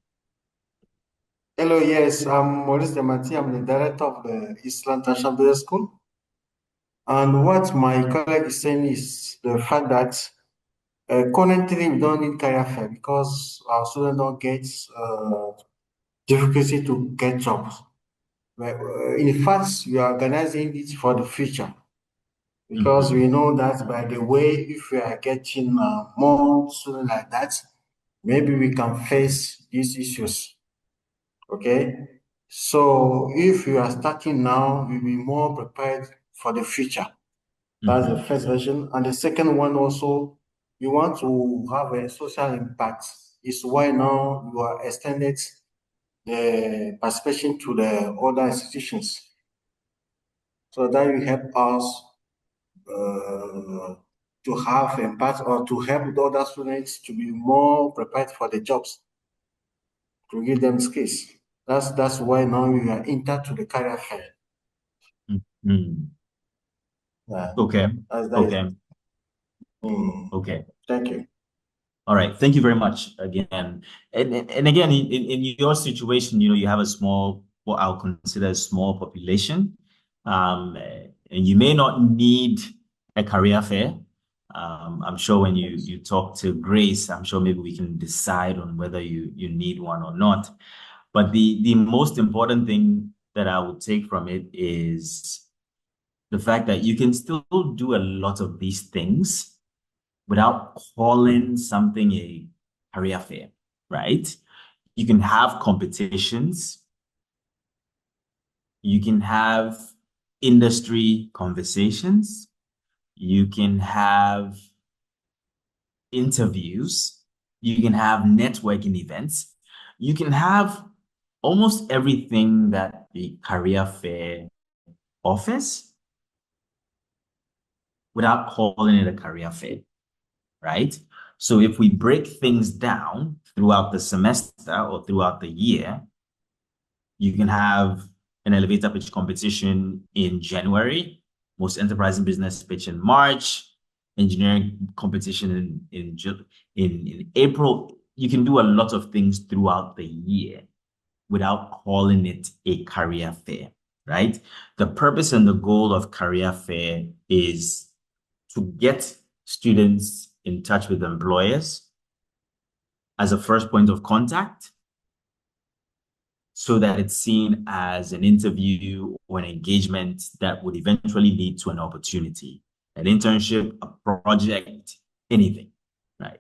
Hello, yes, I'm Maurice Demati. I'm the director of the Eastland International Business School. And what my colleague is saying is the fact that currently we don't need career fair because our students don't get difficulty to get jobs. But, in fact, we are organizing it for the future because we know that by the way, if we are getting more students like that, maybe we can face these issues. Okay, So if you are starting now, you'll be more prepared for the future. That's the first version. And the second one also, you want to have a social impact. Is why now you are extended the participation to the other institutions. So that will help us to have impact or to help the other students to be more prepared for the jobs, to give them skills. That's why now we are enter to the career fair. Mm. Yeah. Okay. That is, Okay. Okay. Thank you. All right. Thank you very much again. And again, in your situation, you have a small, what I'll consider a small population. And you may not need a career fair. I'm sure when you talk to Grace, I'm sure maybe we can decide on whether you need one or not. But the most important thing that I would take from it is the fact that you can still do a lot of these things without calling something a career fair, right? You can have competitions. You can have industry conversations. You can have interviews. You can have networking events. You can have almost everything that the career fair offers without calling it a career fair, right? So if we break things down throughout the semester or throughout the year, you can have an elevator pitch competition in January, most enterprising business pitch in March, engineering competition in April. You can do a lot of things throughout the year without calling it a career fair, right? The purpose and the goal of career fair is to get students in touch with employers as a first point of contact so that it's seen as an interview or an engagement that would eventually lead to an opportunity, an internship, a project, anything, right?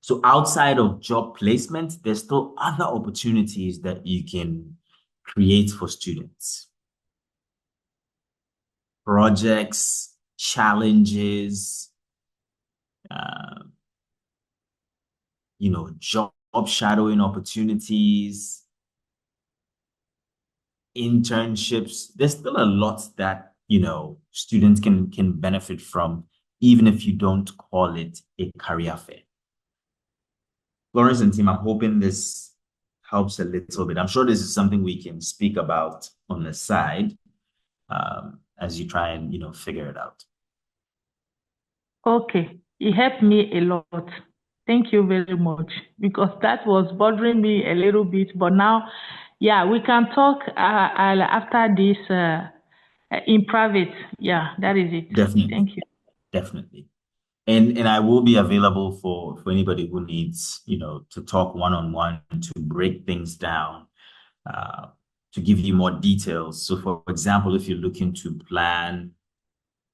So outside of job placement, there's still other opportunities that you can create for students. Projects, challenges, job shadowing opportunities, internships. There's still a lot that, students can benefit from, even if you don't call it a career fair. Lawrence and team, I'm hoping this helps a little bit. I'm sure this is something we can speak about on the side as you try and, figure it out. Okay, it helped me a lot. Thank you very much, because that was bothering me a little bit. But now, yeah, we can talk after this in private. Yeah, that is it. Definitely. Thank you. Definitely. And I will be available for anybody who needs, to talk one-on-one, to break things down, to give you more details. So for example, if you're looking to plan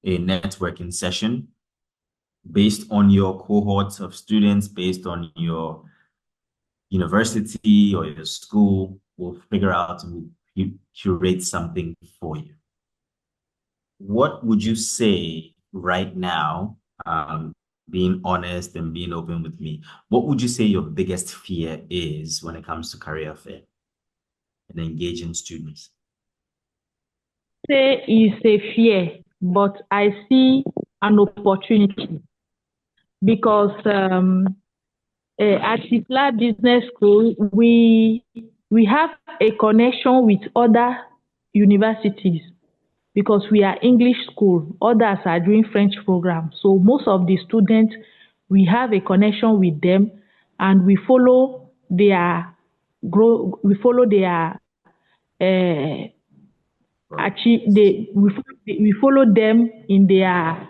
a networking session based on your cohort of students, based on your university or your school, we'll figure out and we'll curate something for you. What would you say right now, being honest and being open with me, what would you say your biggest fear is when it comes to career fair and engaging students? Say it's a fear, but I see an opportunity, because at ISLA Business School, we have a connection with other universities, because we are English school. Others are doing French program. So most of the students, we have a connection with them, and we follow their grow. We follow their we follow them in their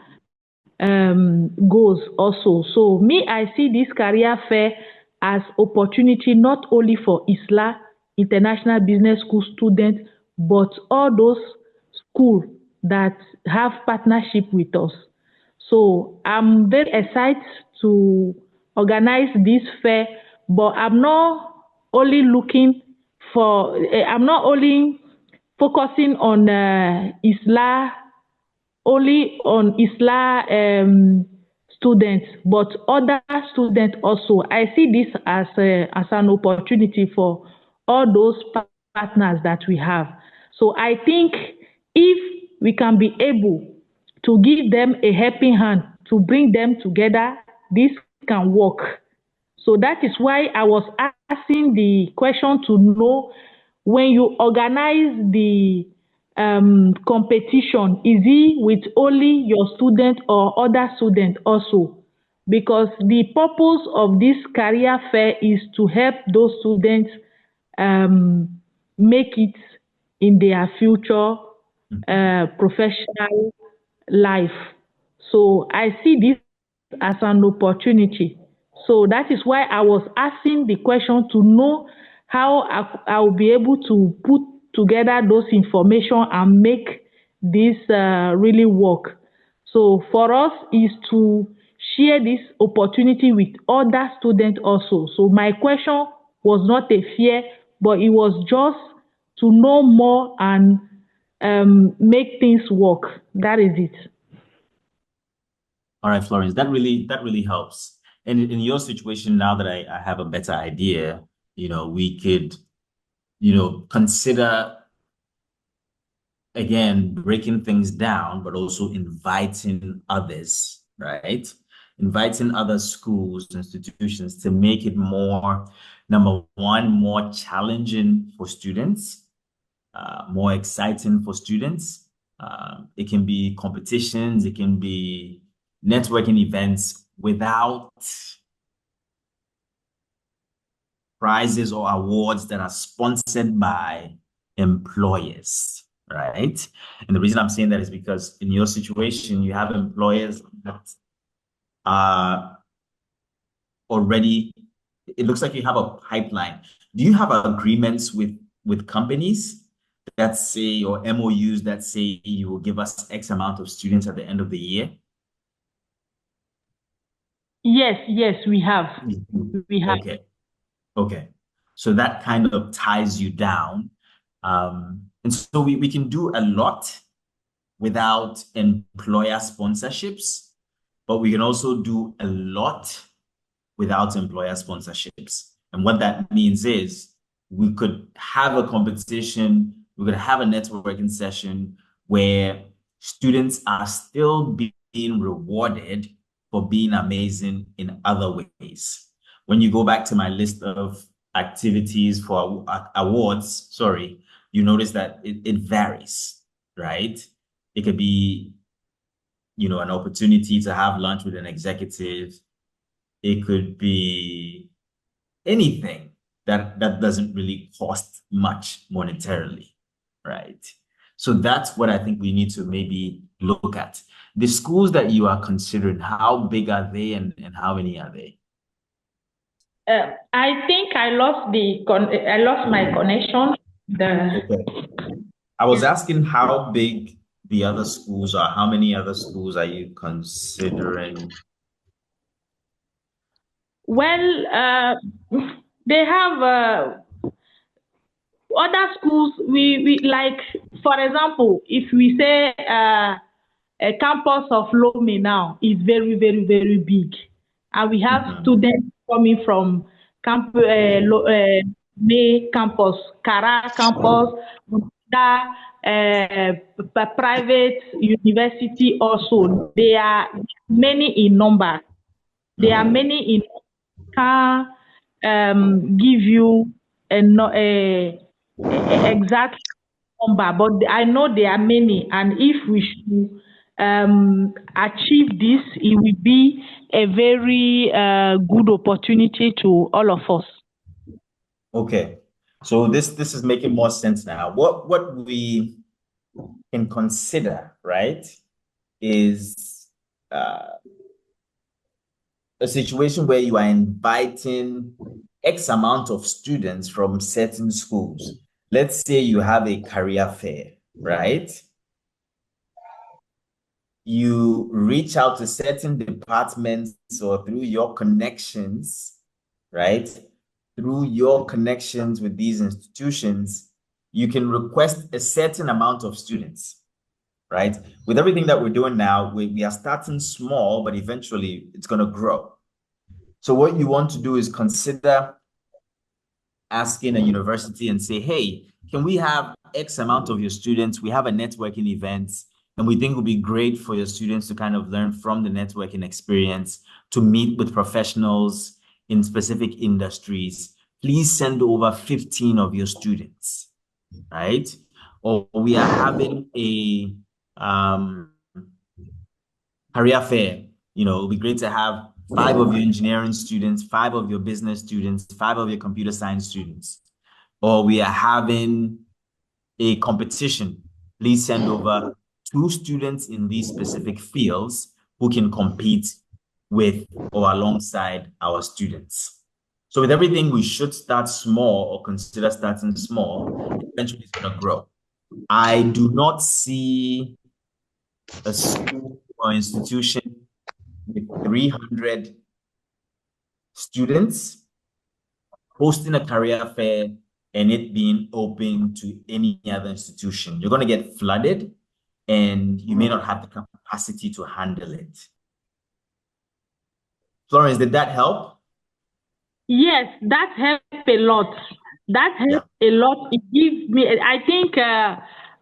goals also. So me, I see this career fair as opportunity not only for ISLA International Business School students, but all those schools that have partnership with us. So I'm very excited to organize this fair, but I'm not only looking I'm not only focusing on Islam students, but other students also. I see this as an opportunity for all those partners that we have. So I think if we can be able to give them a helping hand to bring them together, this can work. So that is why I was asking the question to know, when you organize the competition, is it with only your student or other students also? Because the purpose of this career fair is to help those students make it in their future professional life. So I see this as an opportunity. So that is why I was asking the question to know how I will be able to put together those information and make this really work. So for us is to share this opportunity with other students also. So my question was not a fear, but it was just to know more and make things work. That is it. All right, Florence, that really helps. And in your situation, now that I have a better idea, we could, consider again breaking things down, but also inviting others, right? Inviting other schools, institutions to make it more, number one, more challenging for students, more exciting for students. It can be competitions, it can be networking events without prizes or awards that are sponsored by employers, right? And the reason I'm saying that is because in your situation, you have employers that are already, it looks like you have a pipeline. Do you have agreements with companies that say, or MOUs that say you will give us X amount of students at the end of the year? Yes, we have. We have. Okay. So that kind of ties you down. And so we can do a lot without employer sponsorships, but we can also do a lot without employer sponsorships. And what that means is we could have a competition, we could have a networking session where students are still being rewarded for being amazing in other ways. When you go back to my list of activities for awards, you notice that it varies, right? It could be, an opportunity to have lunch with an executive. It could be anything that doesn't really cost much monetarily, right? So that's what I think we need to maybe look at. The schools that you are considering, how big are they and how many are they? I think I lost my connection. Okay. I was asking how big the other schools are. How many other schools are you considering? Well, they have other schools. We like, for example, if we say a campus of Lome now is very, very, very big, and we have students coming from May campus, Kara campus, private university also. There are many in number. There are many in can give you a exact number, but I know there are many, and if we should achieve this, it will be a very good opportunity to all of us. Okay, so this is making more sense now. What we can consider, right, is a situation where you are inviting X amount of students from certain schools. Let's say you have a career fair, right? You reach out to certain departments or through your connections, right? through your connections with these institutions, you can request a certain amount of students, right? With everything that we're doing now, we are starting small, but eventually it's going to grow. So what you want to do is consider asking a university and say, hey, can we have X amount of your students? We have a networking event, and we think it would be great for your students to kind of learn from the networking experience, to meet with professionals in specific industries. Please send over 15 of your students, right? Or we are having a career fair. You know, it'll be great to have 5 of your engineering students, 5 of your business students, 5 of your computer science students. Or we are having a competition. Please send over 2 students in these specific fields who can compete with or alongside our students. So with everything, we should start small or consider starting small. Eventually, it's going to grow. I do not see a school or institution with 300 students hosting a career fair and it being open to any other institution. You're going to get flooded and you may not have the capacity to handle it. Florence, did that help? Yes, that helped a lot. That helped a lot. It gives me, I think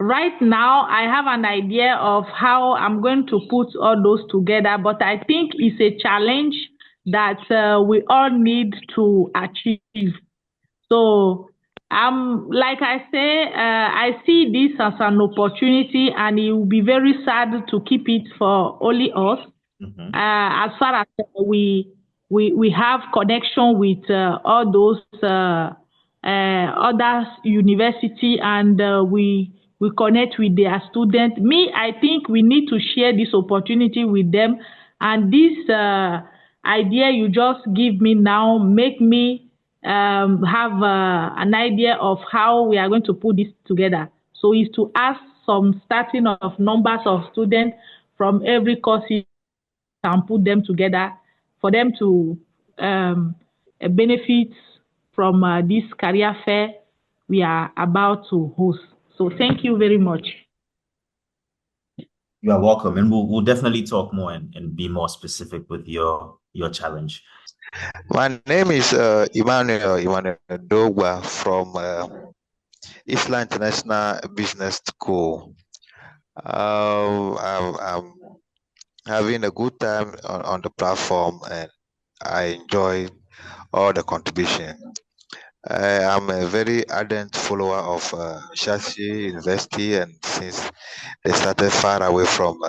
right now I have an idea of how I'm going to put all those together, but I think it's a challenge that we all need to achieve. So, like I say, I see this as an opportunity, and it will be very sad to keep it for only us. As far as we have connection with all those other university, and we connect with their students. Me, I think we need to share this opportunity with them, and this idea you just give me now make me have an idea of how we are going to put this together. So it's to ask some starting of numbers of students from every course and put them together for them to benefit from this career fair we are about to host. So thank you very much. You are welcome, and we'll definitely talk more and be more specific with your challenge. My name is Emmanuel Dogwa from ISLA International Business School. I'm having a good time on the platform, and I enjoy all the contribution. I'm a very ardent follower of Shashi University, and since they started far away from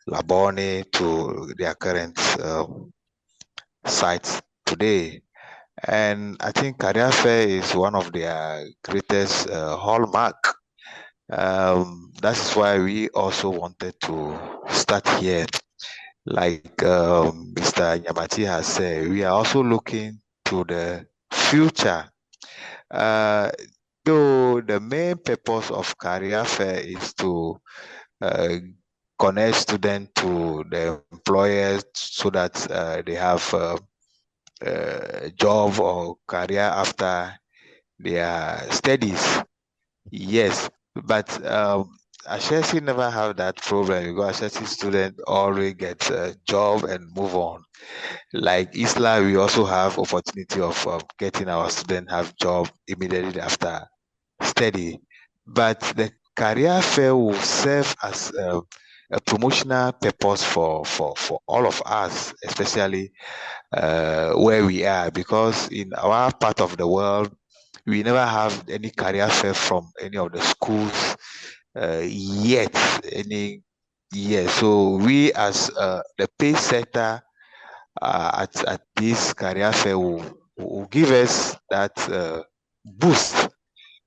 Labone to their current sites today. And I think career fair is one of their greatest hallmark. That's why we also wanted to start here. Like Mr. Nyamati has said, we are also looking to the future. Though the main purpose of career fair is to connect students to the employers so that they have a job or career after their studies. Yes, but Ashesi never have that problem because Ashesi student always get a job and move on. Like ISLA, we also have opportunity of getting our student have job immediately after study. But the career fair will serve as a promotional purpose for all of us, especially where we are, because in our part of the world, we never have any career fair from any of the schools yet. So we as the pay sector at this career fair will give us that boost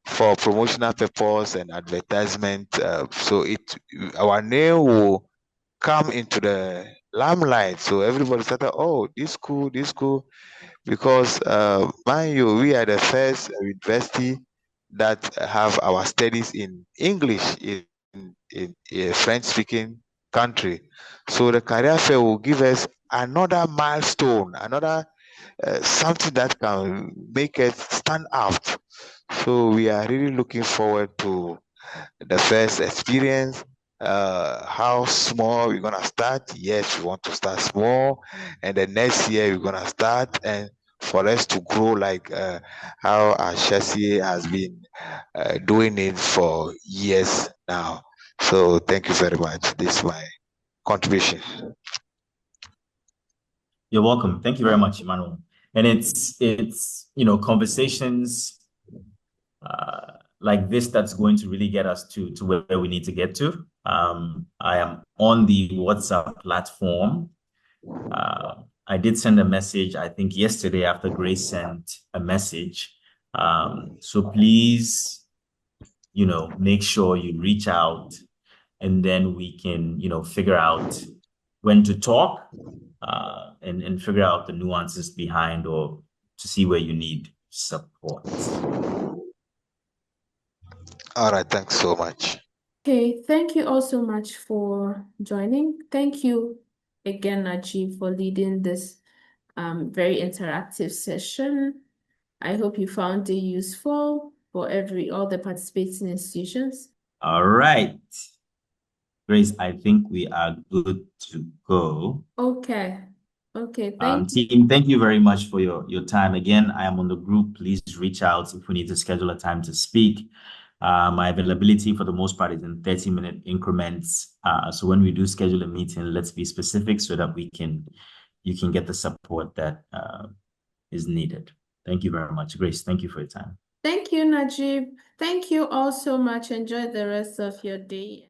for promotional purpose and advertisement. So our name will come into the limelight. So everybody started, oh, this school, because mind you, we are the first university that have our studies in English in a French-speaking country. So the career fair will give us another milestone, another something that can make us stand out. So we are really looking forward to the first experience. How small we're gonna start? Yes, we want to start small, and the next year we're gonna start, and for us to grow like how Ashesi has been doing it for years now. So thank you very much. This is my contribution. You're welcome. Thank you very much, Emmanuel. And it's conversations like this that's going to really get us to where we need to get to. I am on the WhatsApp platform. I did send a message, I think yesterday after Grace sent a message. So please, make sure you reach out, and then we can, figure out when to talk, and figure out the nuances behind, or to see where you need support. All right, thanks so much. Okay, thank you all so much for joining. Thank you again, Najib, for leading this very interactive session. I hope you found it useful for all the participating institutions. All right. Grace, I think we are good to go. Okay. Thank you. Team, thank you very much for your time. Again, I am on the group. Please reach out if we need to schedule a time to speak. My availability for the most part is in 30-minute increments. So when we do schedule a meeting, let's be specific so that you can get the support that is needed. Thank you very much. Grace, thank you for your time. Thank you, Najib. Thank you all so much. Enjoy the rest of your day.